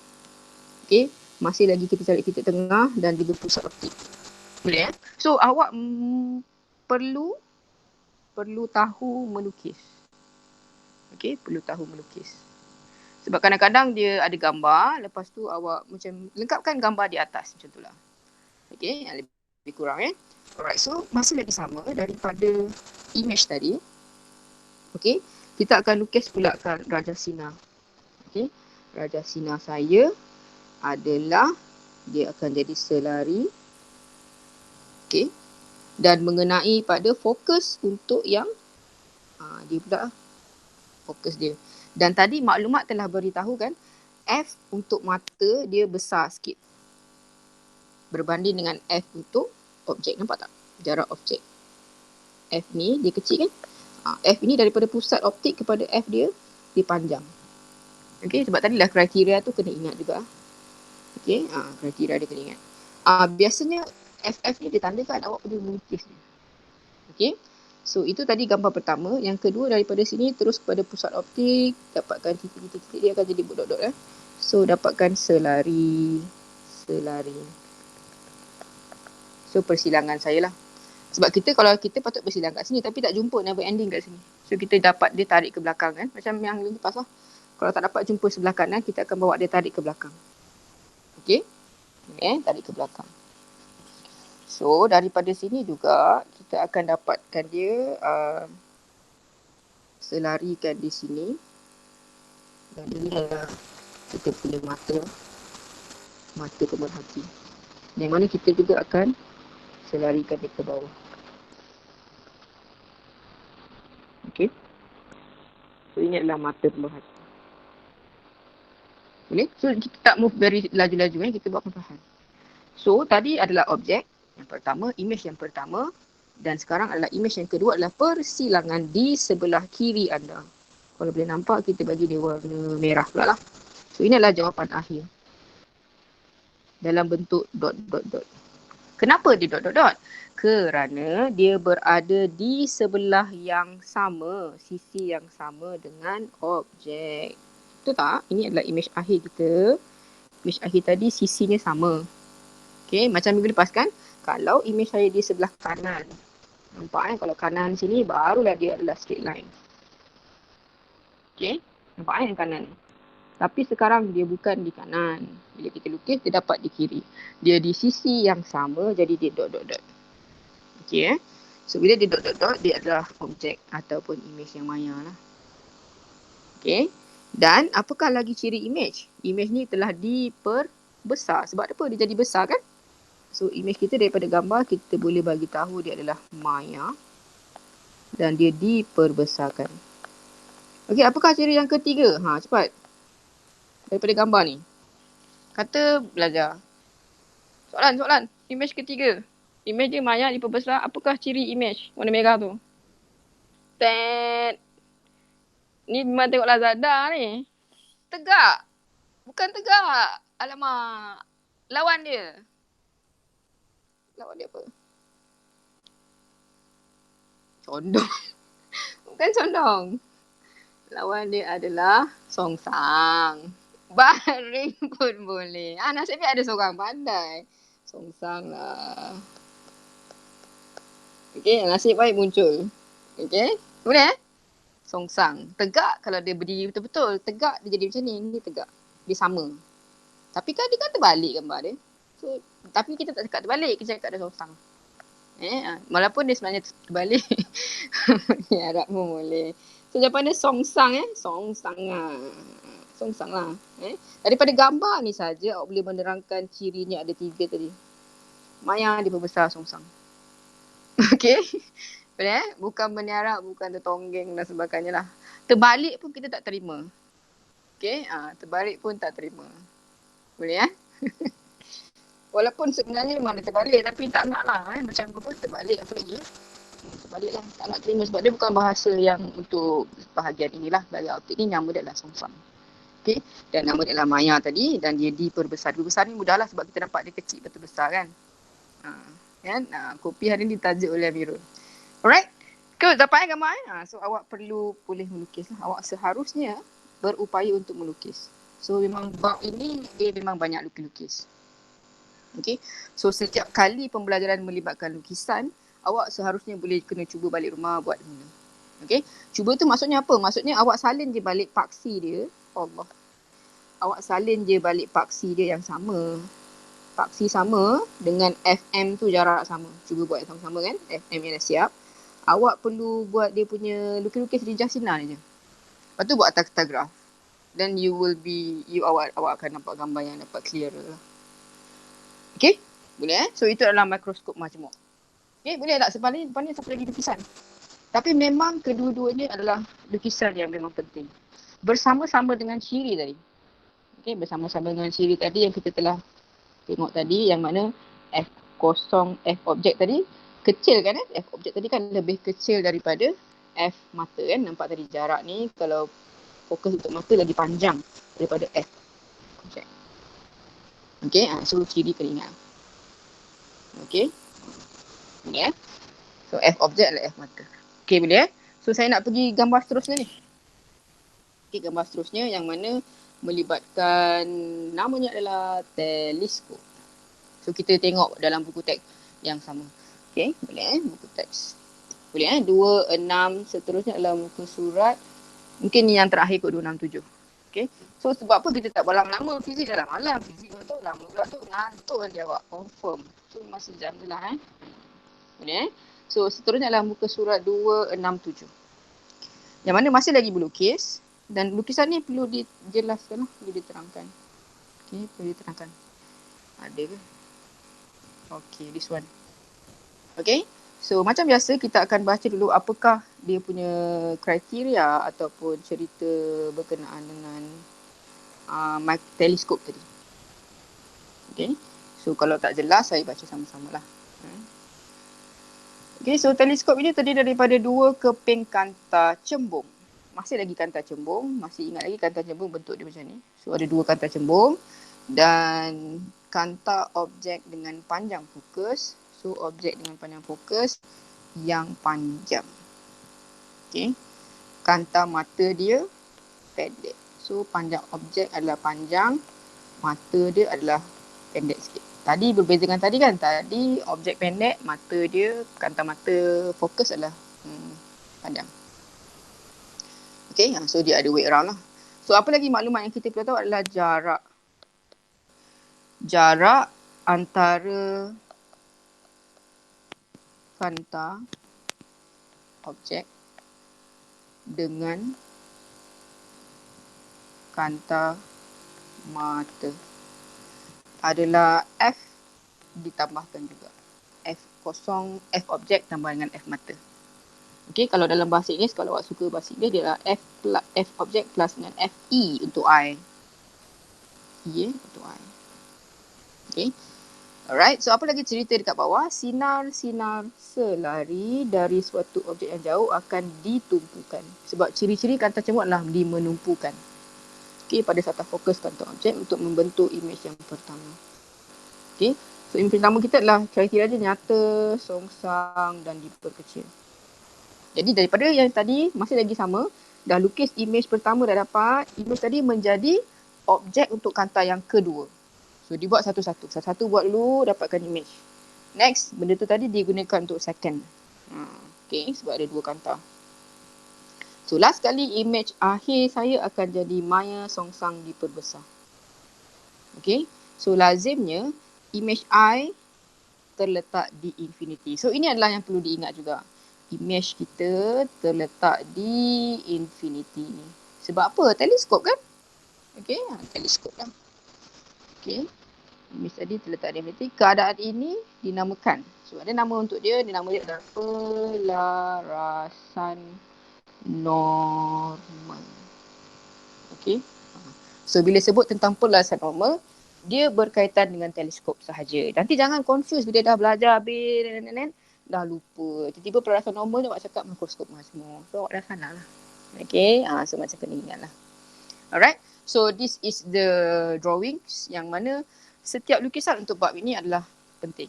Okay, masih lagi kita cari titik tengah dan juga pusat optik. Boleh ya? So awak perlu tahu melukis. Okay, perlu tahu melukis. Sebab kadang-kadang dia ada gambar, lepas tu awak macam lengkapkan gambar di atas macam tu lah. Okay, lebih kurang Alright, so masih lagi sama daripada image tadi. Okay, kita akan lukis pula kan Raja Sina. Okay, Raja Sina saya adalah, dia akan jadi selari. Okay, dan mengenai pada fokus untuk yang dia pula fokus dia. Dan tadi maklumat telah beritahu kan, F untuk mata dia besar sikit berbanding dengan F untuk objek. Nampak tak jarak objek? F ni dia kecil kan? F ni daripada pusat optik kepada F dia panjang. Okay, sebab tadi lah kriteria tu kena ingat juga. Okay, kriteria dia kena ingat. Biasanya FF ni ditandakan awak perlu melukis ni. Okay, so itu tadi gambar pertama. Yang kedua, daripada sini terus kepada pusat optik, dapatkan titik-titik, dia akan jadi dot-dot. So dapatkan selari. So persilangan saya lah. Sebab kalau kita patut bersilang kat sini tapi tak jumpa never ending kat sini. So kita dapat dia tarik ke belakang kan. Macam yang lepas lah. Kalau tak dapat jumpa sebelah kanan, kita akan bawa dia tarik ke belakang. Okay, tarik ke belakang. So daripada sini juga kita akan dapatkan dia selarikan di sini. Dan ini adalah kita punya mata pemerhati. Yang mana kita juga akan selarikan dia ke bawah. Okay. So ini adalah mata pemerhati. Boleh? So kita tak move very laju-laju kita buat perlahan. So tadi adalah objek yang pertama, image yang pertama, dan sekarang adalah image yang kedua adalah persilangan di sebelah kiri anda. Kalau boleh nampak, kita bagi dia warna merah pula lah. So ini adalah jawapan akhir dalam bentuk dot. Kenapa dia dot? Kerana dia berada di sebelah yang sama, sisi yang sama dengan objek. Betul tak? Ini adalah image akhir kita. Image akhir tadi sisinya sama. Okay, macam minggu lepas kan, kalau image saya di sebelah kanan, nampak kalau kanan sini barulah dia adalah straight line. Okay, nampak yang kanan. Tapi sekarang dia bukan di kanan. Bila kita lukis, dia dapat di kiri. Dia di sisi yang sama, jadi dia dot. Okay, so bila dia dot, dia adalah objek ataupun image yang maya lah. Okay, dan apakah lagi ciri image? Image ni telah diperbesar. Sebab apa dia jadi besar kan? So image kita daripada gambar, kita boleh bagi tahu dia adalah maya. Dan dia diperbesarkan. Okey, apakah ciri yang ketiga? Cepat. Daripada gambar ni. Kata belajar. Soalan. Image ketiga. Image dia maya diperbesar. Apakah ciri image warna merah tu? Ni memang tengok Lazada ni. Tegak. Bukan tegak. Alamak. Lawan dia apa? Condong. Bukan condong. Lawan dia adalah songsang. Baring pun boleh. Nasibnya ada seorang pandai. Songsang lah. Okay, nasib baik muncul. Okay, boleh Songsang. Tegak kalau dia berdiri betul-betul. Tegak dia jadi macam ni. Ni tegak. Dia sama. Tapi kan dia kan terbalik gambar dia. So, tapi kita tak cakap terbalik. Kita cakap ada songsang. Walaupun dia sebenarnya terbalik. Ni Arab pun boleh. So jawapan dia songsang Songsang lah. Daripada gambar ni saja awak boleh menerangkan cirinya ada 3 tadi. Maya diperbesar songsang. Okay. Boleh Bukan meniarap, bukan tertonggeng dan sebagainya lah. Terbalik pun kita tak terima. Okay. Terbalik pun tak terima. Boleh Walaupun sebenarnya memang dia terbalik tapi tak nak lah macam apa terbalik apa lagi. Terbalik lah, tak nak terima sebab dia bukan bahasa yang untuk bahagian inilah. Bagi optik ni nama dia adalah songsang. Okay. Dan nama dia adalah Maya tadi dan dia diperbesar. Diperbesar ni mudahlah sebab kita nampak dia kecil betul besar kan. Kan? Kopi hari ni ditajuk oleh Amirul. Alright. Good. Dapat gambar So awak boleh melukis lah. Awak seharusnya berupaya untuk melukis. So memang bab ini dia memang banyak lukis-lukis. Okay. So setiap kali pembelajaran melibatkan lukisan, awak seharusnya boleh kena cuba balik rumah buat dulu. Okay. Cuba tu maksudnya apa? Maksudnya awak salin je balik paksi dia. Allah. Awak salin je balik paksi dia yang sama. Paksi sama dengan FM tu jarak sama. Cuba buat sama-sama kan. FM yang dah siap. Awak perlu buat dia punya lukis-lukis rijah sinar je. Lepas tu buat atas kertas graf. Then awak akan nampak gambar yang dapat clear lah. Okay? Boleh So itu adalah mikroskop majmuk. Okay, boleh tak? Sebab ni depan ni satu lagi lukisan. Tapi memang kedua-duanya adalah lukisan yang memang penting. Bersama-sama dengan ciri tadi. Okay, bersama-sama dengan ciri tadi yang kita telah tengok tadi, yang mana F0, F objek tadi kecil kan F objek tadi kan lebih kecil daripada F mata kan. Nampak tadi jarak ni kalau fokus untuk mata lagi panjang daripada F objek. Okay, so ciri kena ingat. Okay. Boleh So F objek adalah F mata. Okay, boleh So saya nak pergi gambar seterusnya ni. Okay, gambar seterusnya yang mana melibatkan namanya adalah teleskop. So kita tengok dalam buku teks yang sama. Okay, boleh buku teks. Boleh 2, 6 seterusnya adalah muka surat. Mungkin ni yang terakhir kot 267. Okay, so sebab apa kita tak buat lama-lama fizik dalam malam. Fizik tu lama pula tu ngantuk kan dia awak. Confirm. So masa jam je lah Boleh So seterusnya adalah muka surat 267. Yang mana masih lagi berlukis. Dan lukisan ni perlu dijelaskan lah, perlu diterangkan. Okay, perlu diterangkan. Ada ke? Okay, this one. Okay, so macam biasa kita akan baca dulu apakah dia punya kriteria ataupun cerita berkenaan dengan teleskop tadi. Okay, so kalau tak jelas saya baca sama-sama lah. Okay, so teleskop ini terdiri daripada 2 keping kanta cembung. Masih lagi kanta cembung, masih ingat lagi kanta cembung bentuk dia macam ni. So ada 2 kanta cembung dan kanta objek dengan panjang fokus. So objek dengan panjang fokus yang panjang. Okay. Kanta mata dia pendek. So panjang objek adalah panjang, mata dia adalah pendek sikit. Tadi berbeza dengan tadi kan. Tadi objek pendek, mata dia, kanta mata fokus adalah panjang. Okay, so dia ada way around lah. So apa lagi maklumat yang kita perlu tahu adalah jarak. Jarak antara kanta objek dengan kanta mata adalah F ditambahkan juga. F0, F objek tambah dengan F mata. Okay, kalau dalam bahasa Inggeris, kalau awak suka bahasa Inggeris, dia adalah F objek plus dengan FE untuk I. Untuk I. Okay. Alright, so apa lagi cerita dekat bawah? Sinar-sinar selari dari suatu objek yang jauh akan ditumpukan. Sebab ciri-ciri kanta cembung adalah dimenumpukan. Okay, pada satu fokus kanta objek untuk membentuk imej yang pertama. Okay, so imej pertama kita adalah kriteria dia nyata, songsang dan diperkecil. Jadi daripada yang tadi masih lagi sama, dah lukis imej pertama dah dapat, imej tadi menjadi objek untuk kanta yang kedua. So dibuat satu-satu. Satu-satu buat dulu dapatkan imej. Next, benda tu tadi digunakan untuk second. Okay, sebab ada 2 kanta. So last kali imej akhir saya akan jadi Maya songsang diperbesar. Okay, so lazimnya imej I terletak di infinity. So ini adalah yang perlu diingat juga. Imej kita terletak di infinity ni. Sebab apa? Teleskop kan? Okay, teleskop lah. Okay, imej tadi terletak di infinity. Keadaan ini dinamakan. So ada nama untuk dia. Nama dia adalah pelarasan normal. Okay. So bila sebut tentang pelarasan normal, dia berkaitan dengan teleskop sahaja. Nanti jangan confuse bila dah belajar habis dah lupa. Tiba-tiba pelarasan normal awak cakap mikroskop majmuk. So awak dah sana lah. Okay. So macam kena ingat lah. Alright. So this is the drawings yang mana setiap lukisan untuk bab ini adalah penting.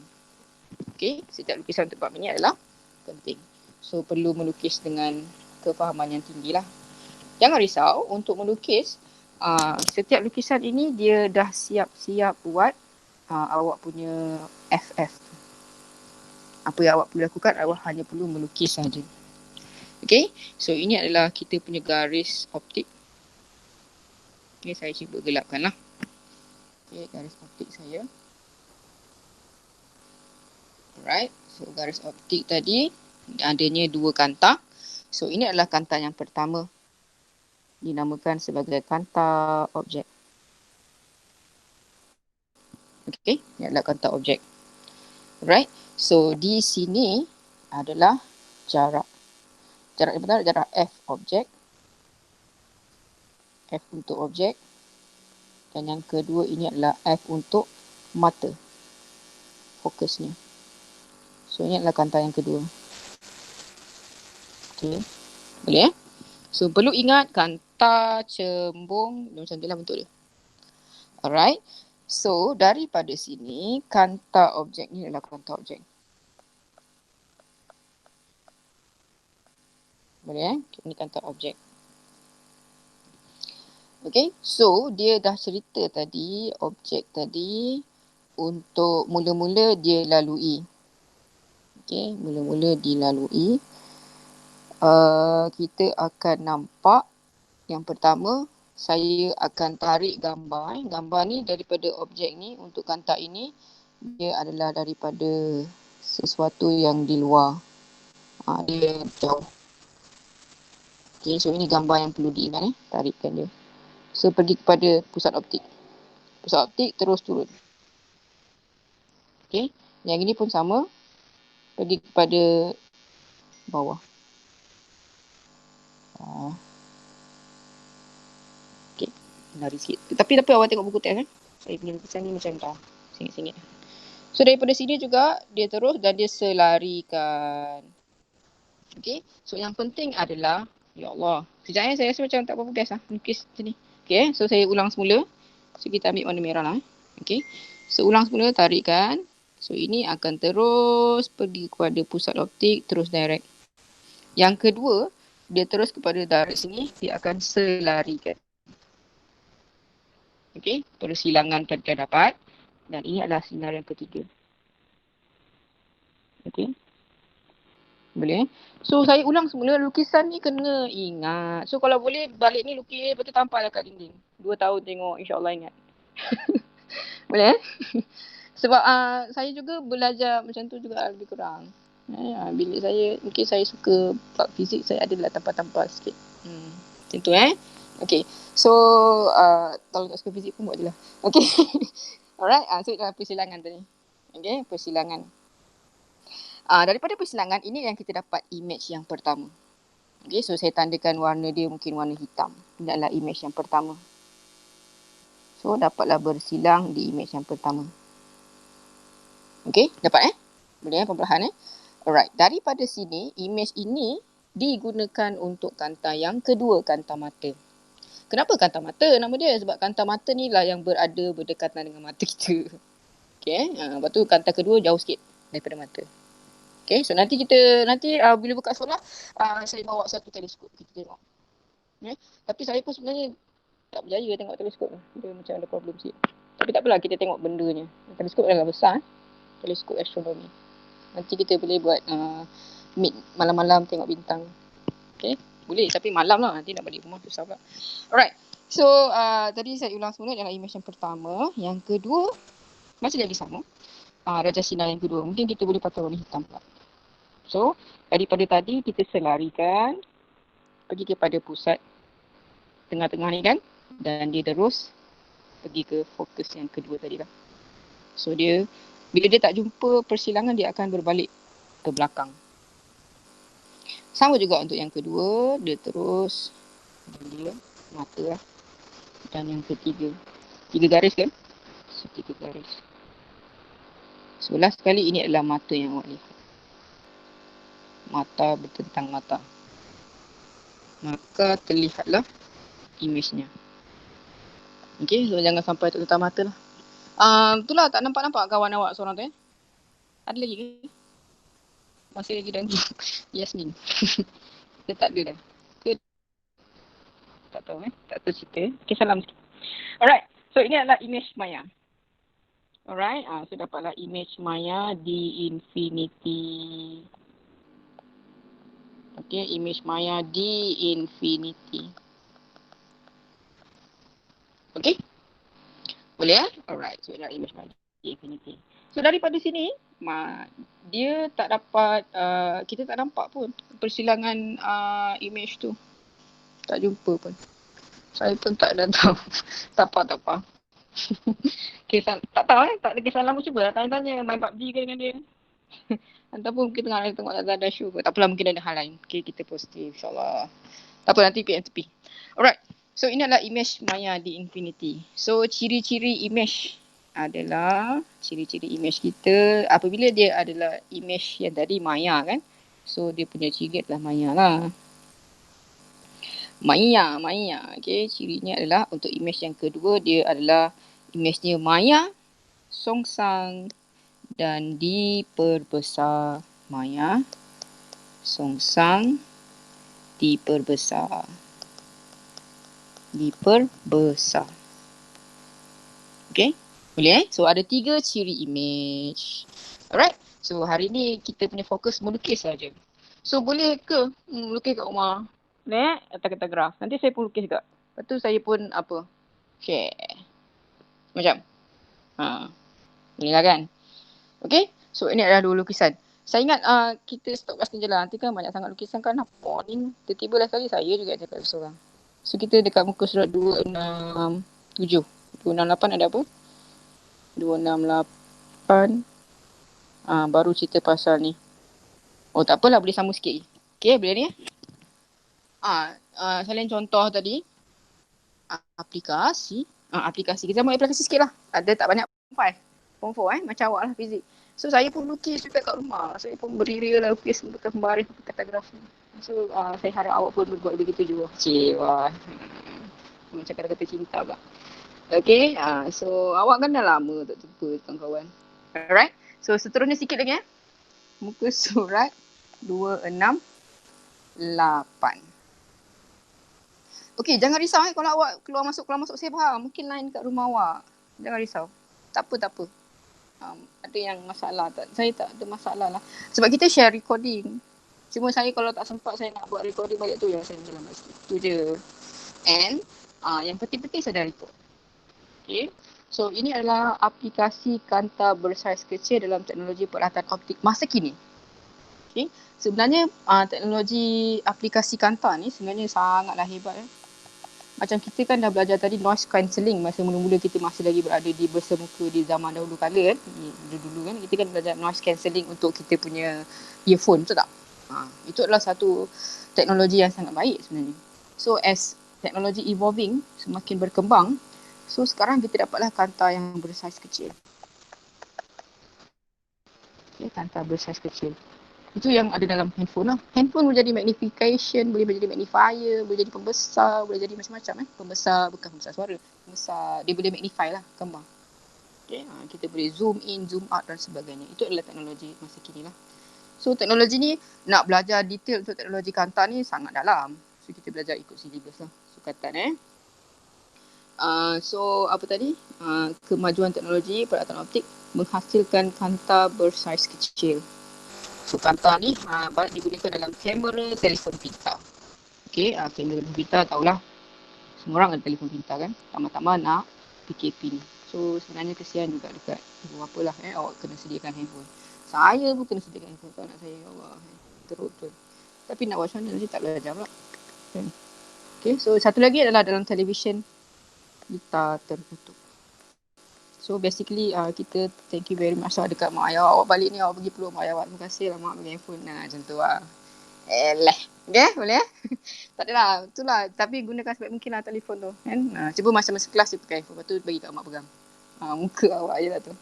Okay, setiap lukisan untuk bab ini adalah penting. So perlu melukis dengan kefahaman yang tinggi lah. Jangan risau untuk melukis. Setiap lukisan ini dia dah siap-siap buat awak punya FF. Apa yang awak perlu lakukan, awak hanya perlu melukis saja. Okay, so ini adalah kita punya garis optik. Okay, saya cuba gelapkan lah. Okay, garis optik saya. Alright, so garis optik tadi adanya 2 kantang. So ini adalah kantang yang pertama. Dinamakan sebagai kantang objek. Okay, ini adalah kantang objek. Alright, so di sini adalah jarak. Jarak yang pertama jarak F objek. F untuk objek. Dan yang kedua ini adalah F untuk mata. Fokusnya. So ini adalah kantang yang kedua. Okay, boleh eh? So perlu ingat kantang, cembung, macam itulah bentuk dia. Alright. So daripada sini kantang objek ni adalah kantang objek. Boleh eh? Ini kantang objek. Okay. So dia dah cerita tadi objek tadi untuk mula-mula dia lalui. Okay. Mula-mula dilalui. Kita akan nampak yang pertama saya akan tarik gambar. Gambar ni daripada objek ni untuk kantang ini dia adalah daripada sesuatu yang di luar. Dia jauh. Okay, so ini gambar yang perlu diingat tarikkan dia. So pergi kepada pusat optik. Pusat optik terus turun. Okay, yang ini pun sama. Pergi kepada bawah. Okay, lari sikit. Tapi awak tengok buku teks kan? Saya punya lukisan ni macam dah singit-singit. So daripada sini juga dia terus dan dia selarikan. Okay, so yang penting adalah, ya Allah, sekejap saya rasa macam tak berapa best lah lukis macam ni. Okay, so saya ulang semula. So kita ambil warna merah lah. Okay, so ulang semula, tarikkan. So ini akan terus pergi kepada pusat optik, terus direct. Yang kedua, dia terus kepada direct sini, dia akan selarikan. Okay, persilangan kita dapat. Dan ini adalah sinar yang ketiga. Okay, boleh. So saya ulang semula, lukisan ni kena ingat. So kalau boleh balik ni lukis, lepas tu tampal kat dinding. 2 tahun tengok, insyaAllah ingat. Boleh? Sebab saya juga belajar macam tu juga lebih kurang. Bilik saya, mungkin saya suka bab fizik, saya adalah tampal-tampal sikit. Macam tu Okay. So kalau tak suka fizik pun buat je lah. Okay. Alright. So adalah persilangan tadi. Okay, persilangan. Daripada persilangan ini yang kita dapat image yang pertama. Okay, so saya tandakan warna dia mungkin warna hitam. Ini adalah image yang pertama. So dapatlah bersilang di image yang pertama. Okay, dapat Boleh perlahan Alright, daripada sini image ini digunakan untuk kantang yang kedua, kantang mata. Kenapa kantang mata nama dia? Sebab kantang mata ni lah yang berada berdekatan dengan mata kita. Okay, lepas tu kantang kedua jauh sikit daripada mata. Okay, so nanti bila buka sekolah, saya bawa satu teleskop kita tengok. Okay? Tapi saya pun sebenarnya tak berjaya tengok teleskop ni. Dia macam ada problem sikit. Tapi tak apalah, kita tengok bendanya. Teleskop adalah besar. Teleskop astronomi. Nanti kita boleh buat meet malam-malam tengok bintang. Okay, boleh. Tapi malam lah. Nanti nak balik rumah susah pula. Alright. So, tadi saya ulang semula dalam image yang pertama. Yang kedua, masih lagi sama. Raja sinar yang kedua. Mungkin kita boleh pakai warna hitam pula. So, daripada tadi kita selarikan. Pergi kepada pusat tengah-tengah ni kan. Dan dia terus pergi ke fokus yang kedua tadi lah. So, bila dia tak jumpa persilangan, dia akan berbalik ke belakang. Sama juga untuk yang kedua. Dia terus. Dan dia mata lah. Dan yang ketiga. 3 garis kan? So, 3 garis. So, last sekali ini adalah mata yang awak lihat. Mata bertentang mata. Maka terlihatlah image-nya. Okay, so jangan sampai tertutup mata lah. Itulah tak nampak kawan awak seorang tu Ada lagi ke? Masih lagi dan Yasmin. Dia tak ada dah. Ke? Tak tahu Tak tahu cerita. Okay, salam sikit. Alright, so ini adalah image Maya. Alright, so dapatlah image Maya di infinity. Okay, image Maya di infinity. Okay? Boleh Alright, so adalah image Maya di infinity. So daripada sini, dia tak dapat, kita tak nampak pun persilangan image tu. Tak jumpa pun. Saya pun tak ada tahu. tak apa. Kisah, tak tahu tak ada kisah lama cuba lah tanya-tanya main PUBG ke dengan dia. Ataupun kita tengah tengok ada show ke. Tak apalah, mungkin ada hal lain. Okay, kita positif insyaAllah. Tak apa, nanti PMTP. Alright, so ini adalah image Maya di infinity. So ciri-ciri image adalah ciri-ciri image kita apabila dia adalah image yang tadi Maya kan. So dia punya ciri adalah Maya lah. Maya. Okay, cirinya adalah untuk image yang kedua dia adalah image-nya Maya, songsang dan diperbesar. Maya, songsang, diperbesar. Okay, boleh So ada 3 ciri image. Alright, so hari ni kita punya fokus melukis saja. So boleh ke melukis kat rumah? Boleh kata-kata graf. Nanti saya pun lukis juga. Lepas tu saya pun share. Macam. Boleh lah kan? Okay, so ini adalah 2 lukisan. Saya ingat kita stop kat sini je lah. Nanti kan banyak sangat lukisan kan. Apa ni? Tiba-tiba lah sekali saya juga cakap seorang. So kita dekat muka surat 267. 268 ada apa? 268. Baru cerita pasal ni. Oh tak apalah, boleh sambung sikit. Okay, boleh ni selain contoh tadi. Aplikasi. Aplikasi. Kita buat aplikasi sikit lah. Ada tak banyak file. Form 4 macam awak lah fizik. So saya pun lukis juga kat rumah. Saya pun beria lah lukis kembali kata graf ni. So saya harap awak pun buat begitu juga. Wah. Macam kata-kata cinta pula. Okay, so awak kan dah lama tak jumpa kawan-kawan. Alright, so seterusnya sikit lagi muka surat 268. Okay, jangan risau kalau awak keluar masuk saya faham. Mungkin lain kat rumah awak. Jangan risau. Tak apa. Ada yang masalah tak? Saya tak ada masalah lah. Sebab kita share recording. Cuma saya kalau tak sempat saya nak buat recording balik tu yang saya jalan sikit. Tu je. And yang penting-penting saya dah record. Okay. So ini adalah aplikasi kanta bersaiz kecil dalam teknologi peralatan optik masa kini. Okay. Sebenarnya teknologi aplikasi kanta ni sebenarnya sangatlah hebat. Macam kita kan dah belajar tadi noise cancelling masa mula-mula kita masih lagi berada di bersemuka di zaman dahulu kala kan. Dulu kan kita kan belajar noise cancelling untuk kita punya earphone, betul tak? Itu adalah satu teknologi yang sangat baik sebenarnya. So as teknologi evolving, semakin berkembang, so sekarang kita dapatlah kanta yang bersaiz kecil. Okay, kanta bersaiz kecil. Itu yang ada dalam handphone lah. Handphone boleh jadi magnification, boleh jadi magnifier, boleh jadi pembesar, boleh jadi macam-macam Pembesar, bukan pembesar suara. Pembesar, dia boleh magnify lah gambar. Okay, kita boleh zoom in, zoom out dan sebagainya. Itu adalah teknologi masa kini lah. So teknologi ni, nak belajar detail untuk teknologi kanta ni sangat dalam. So kita belajar ikut syllabus lah. Sukatan so apa tadi? Kemajuan teknologi peralatan optik menghasilkan kanta bersaiz kecil. So kanta ni banyak digunakan dalam kamera telefon pintar. Okay, kamera telefon pintar tahulah. Semua orang ada telefon pintar kan. Tama-tama nak PKP ni. So sebenarnya kesian juga dekat ibu bapa lah awak kena sediakan handphone. Saya pun kena sediakan handphone untuk anak saya. Allah, teruk-teruk. Tapi nak buat macam mana, saya tak belajar pula. Okay, so satu lagi adalah dalam televisyen kita tertutup. So basically kita thank you very much lah dekat mak ayah awak balik ni, awak pergi peluk mak ayah awak. Terima kasih lah mak bagi handphone. Macam tu lah. Okay, boleh tak adalah, itulah. Tapi gunakan sebaik mungkin lah telefon tu kan. Cuba masa-masa kelas dia pakai handphone. Lepas tu bagi kat mak pegang. Muka awak je lah tu.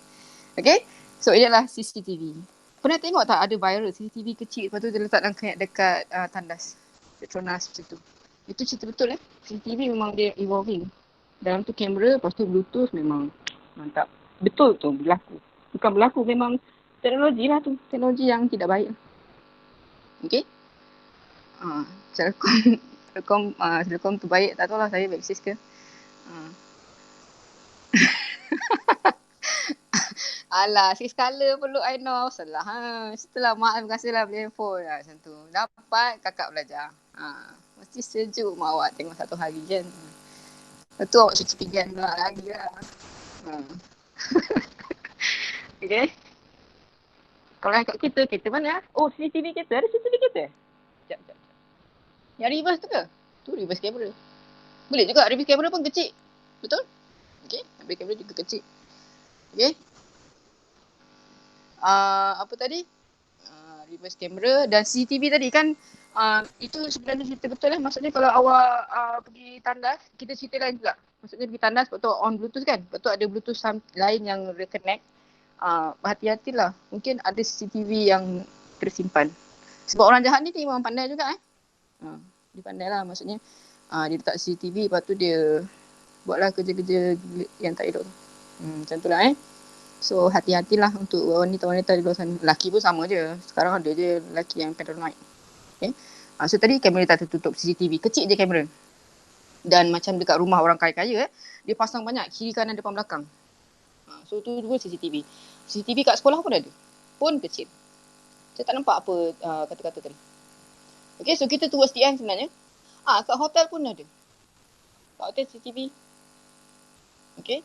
Okay, so ini adalah CCTV. Pernah tengok tak ada viral CCTV kecil, lepas tu dia letak dekat tandas Petronas macam tu. Itu cerita betul CCTV memang dia evolving. Dalam tu kamera, lepas tu Bluetooth memang mantap. Betul tu berlaku. Bukan berlaku, memang teknologi lah tu. Teknologi yang tidak baik. Okay. Celcom, Celcom tu baik. Tak tahu lah saya Maxis ke. Alah, 6 color perlu I know. Salah. Setelah mak terima kasih lah beli handphone. Macam tu. Dapat kakak belajar. Mesti sejuk mak awak tengok satu hari kan. Lepas tu awak cuci pinggan pula lagi lah. Okay. Kalau yang kat kereta mana? Oh, CCTV kereta. Ada CCTV kereta? Sekejap. Yang reverse tu ke? Tu reverse camera. Boleh juga. Reverse camera pun kecil. Betul? Okay. Reverse camera juga kecil. Okay. Apa tadi? Reverse camera dan CCTV tadi kan itu sebenarnya cerita betul lah. Maksudnya kalau awak pergi tandas, kita cerita lain juga. Maksudnya pergi tandas, betul on Bluetooth kan? Betul ada Bluetooth lain yang reconnect. Hati-hatilah. Mungkin ada CCTV yang tersimpan. Sebab orang jahat ni memang pandai juga dia pandai lah. Maksudnya dia letak CCTV, lepas tu dia buatlah kerja-kerja yang tak elok tu. Macam tu lah So hati-hatilah untuk wanita-wanita di luar sana. Lelaki pun sama je. Sekarang ada je lelaki yang paranoid. Okay. So tadi kamera tak tertutup CCTV. Kecil je kamera. Dan macam dekat rumah orang kaya-kaya dia pasang banyak kiri kanan depan belakang. So tu dua CCTV. CCTV kat sekolah pun ada. Pun kecil. Saya tak nampak apa kata-kata tadi. Okay, so kita towards the end sebenarnya. Kat hotel pun ada. Kat hotel CCTV. Okay.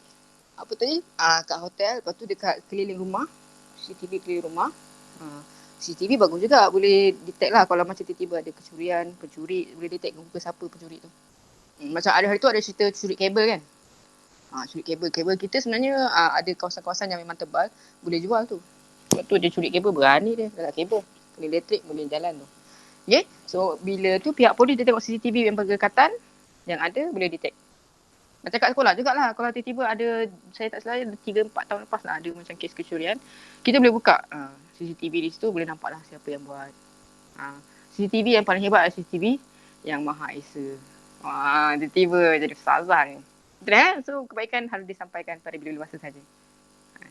Apa tadi? Kat hotel. Lepas tu dekat keliling rumah. CCTV keliling rumah. CCTV bagus juga. Boleh detect lah kalau macam tiba-tiba ada kecurian, pencuri. Boleh detect muka siapa pencuri tu. Macam ada hari tu ada cerita curi kabel kan. Curi kabel. Kabel kita sebenarnya ada kawasan-kawasan yang memang tebal. Boleh jual tu. Lepas tu dia curi kabel, berani dia. Dekat kabel. Kena elektrik boleh jalan tu. Okay. So bila tu pihak polis dia tengok CCTV yang berdekatan. Yang ada boleh detect. Macam kat sekolah jugalah. Kalau tiba-tiba ada, saya tak salah 3-4 tahun lepas lah ada macam kes kecurian. Kita boleh buka CCTV di situ, boleh nampak lah siapa yang buat. CCTV yang paling hebat adalah CCTV yang Maha Esa. Tiba-tiba jadi ustazah ni. Betul. So kebaikan harus disampaikan pada bila masa saja.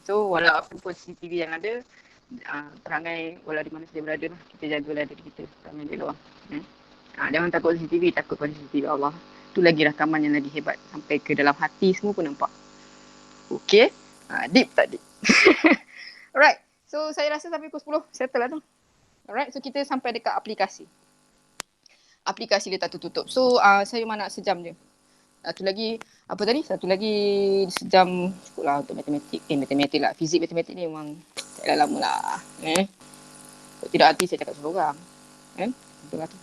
So walaupun pun CCTV yang ada, perangai walau di mana saja berada lah. Kita jagalah diri kita. Perangai di luar. Jangan takut CCTV, takut pada CCTV Allah. Tu lagi rakaman yang lagi hebat. Sampai ke dalam hati semua pun nampak. Okay. Deep tak deep? Alright. So saya rasa sampai pukul 10 settle lah tu. Alright. So kita sampai dekat aplikasi. Aplikasi dia tak tertutup. So saya memang nak sejam je. Satu lagi, apa tadi? Satu lagi sejam cukup lah untuk matematik. Matematik lah. Fizik matematik ni memang tak dah lama lah. Kalau tidak hati saya cakap seorang. Betul lah tu.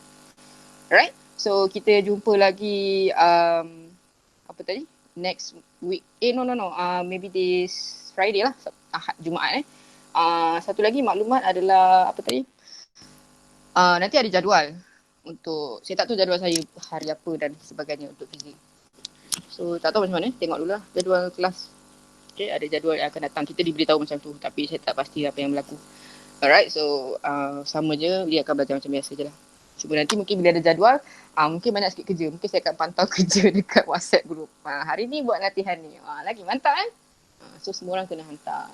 Alright. So kita jumpa lagi apa tadi? Next week. No. Maybe this Friday lah. Ahad, Jumaat satu lagi maklumat adalah apa tadi? Nanti ada jadual untuk, saya tak tahu jadual saya hari apa dan sebagainya untuk fizik. So tak tahu macam mana, tengok dulu lah jadual kelas. Okay, ada jadual yang akan datang. Kita diberitahu macam tu, tapi saya tak pasti apa yang berlaku. Alright, so sama je, dia akan belajar macam biasa je lah. Cuba nanti mungkin bila ada jadual, mungkin banyak sikit kerja. Mungkin saya akan pantau kerja dekat WhatsApp group. Hari ni buat latihan ni. Lagi mantap So semua orang kena hantar.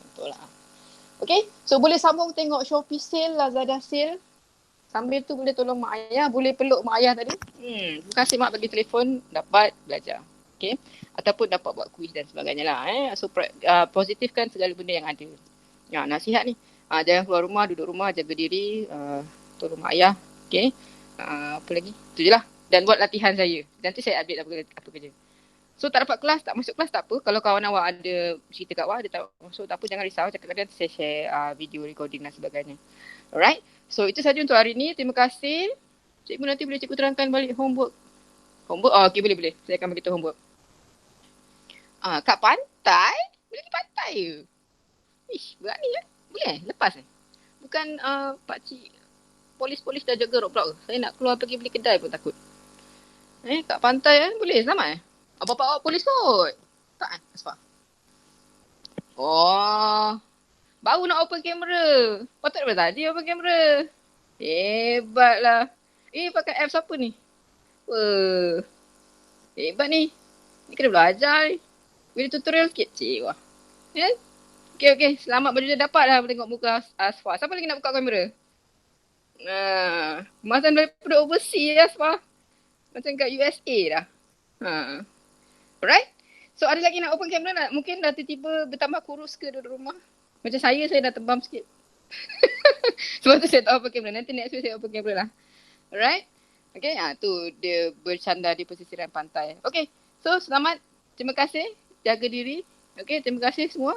Contohlah. Okay, so boleh sambung tengok Shopee sale, Lazada sale. Sambil tu boleh tolong mak ayah, boleh peluk mak ayah tadi. Terima kasih mak bagi telefon, dapat belajar. Okay, ataupun dapat buat kuis dan sebagainya lah. So positifkan segala benda yang ada. Nasihat ni. Jangan keluar rumah, duduk rumah, jaga diri, tolong mak ayah. Okay. Apa lagi? Itu je lah. Dan buat latihan saya. Nanti saya update apa kerja. So tak dapat kelas, tak masuk kelas tak apa. Kalau kawan awak ada cerita kat awak, dia tak masuk, tak apa, jangan risau. Cakap dengan saya share video recording dan sebagainya. Alright. So itu saja untuk hari ni. Terima kasih. Cikgu nanti boleh cikgu terangkan balik homework. Okay, boleh. Saya akan beritahu homework. Kat pantai? Boleh pergi pantai ke? Berani kan? Boleh? Lepas Bukan pakcik polis-polis dah jaga roadblock. Saya nak keluar pergi beli kedai pun takut. Kat pantai boleh selamat bapak awak polis kot. Tak Asfar? Baru nak open kamera. Patut daripada tadi open kamera. Hebatlah. Pakai apps apa ni? Hebat ni. Ni kena belajar ni. Bila tutorial sikit. Cik wah. Ya? Okay. Selamat baju dah dapat dah tengok muka Asfah. Siapa lagi nak buka kamera? Macam daripada overseas Asfah. Macam kat USA dah. Alright? So ada lagi nak open camera tak? Mungkin dah tiba-tiba bertambah kurus ke duduk rumah. Macam saya dah tebam sikit. Sebab tu saya tak open camera. Nanti next week saya open camera lah. Alright? Okay, tu dia bercanda di pesisiran pantai. Okay, so selamat. Terima kasih. Jaga diri. Okay, terima kasih semua.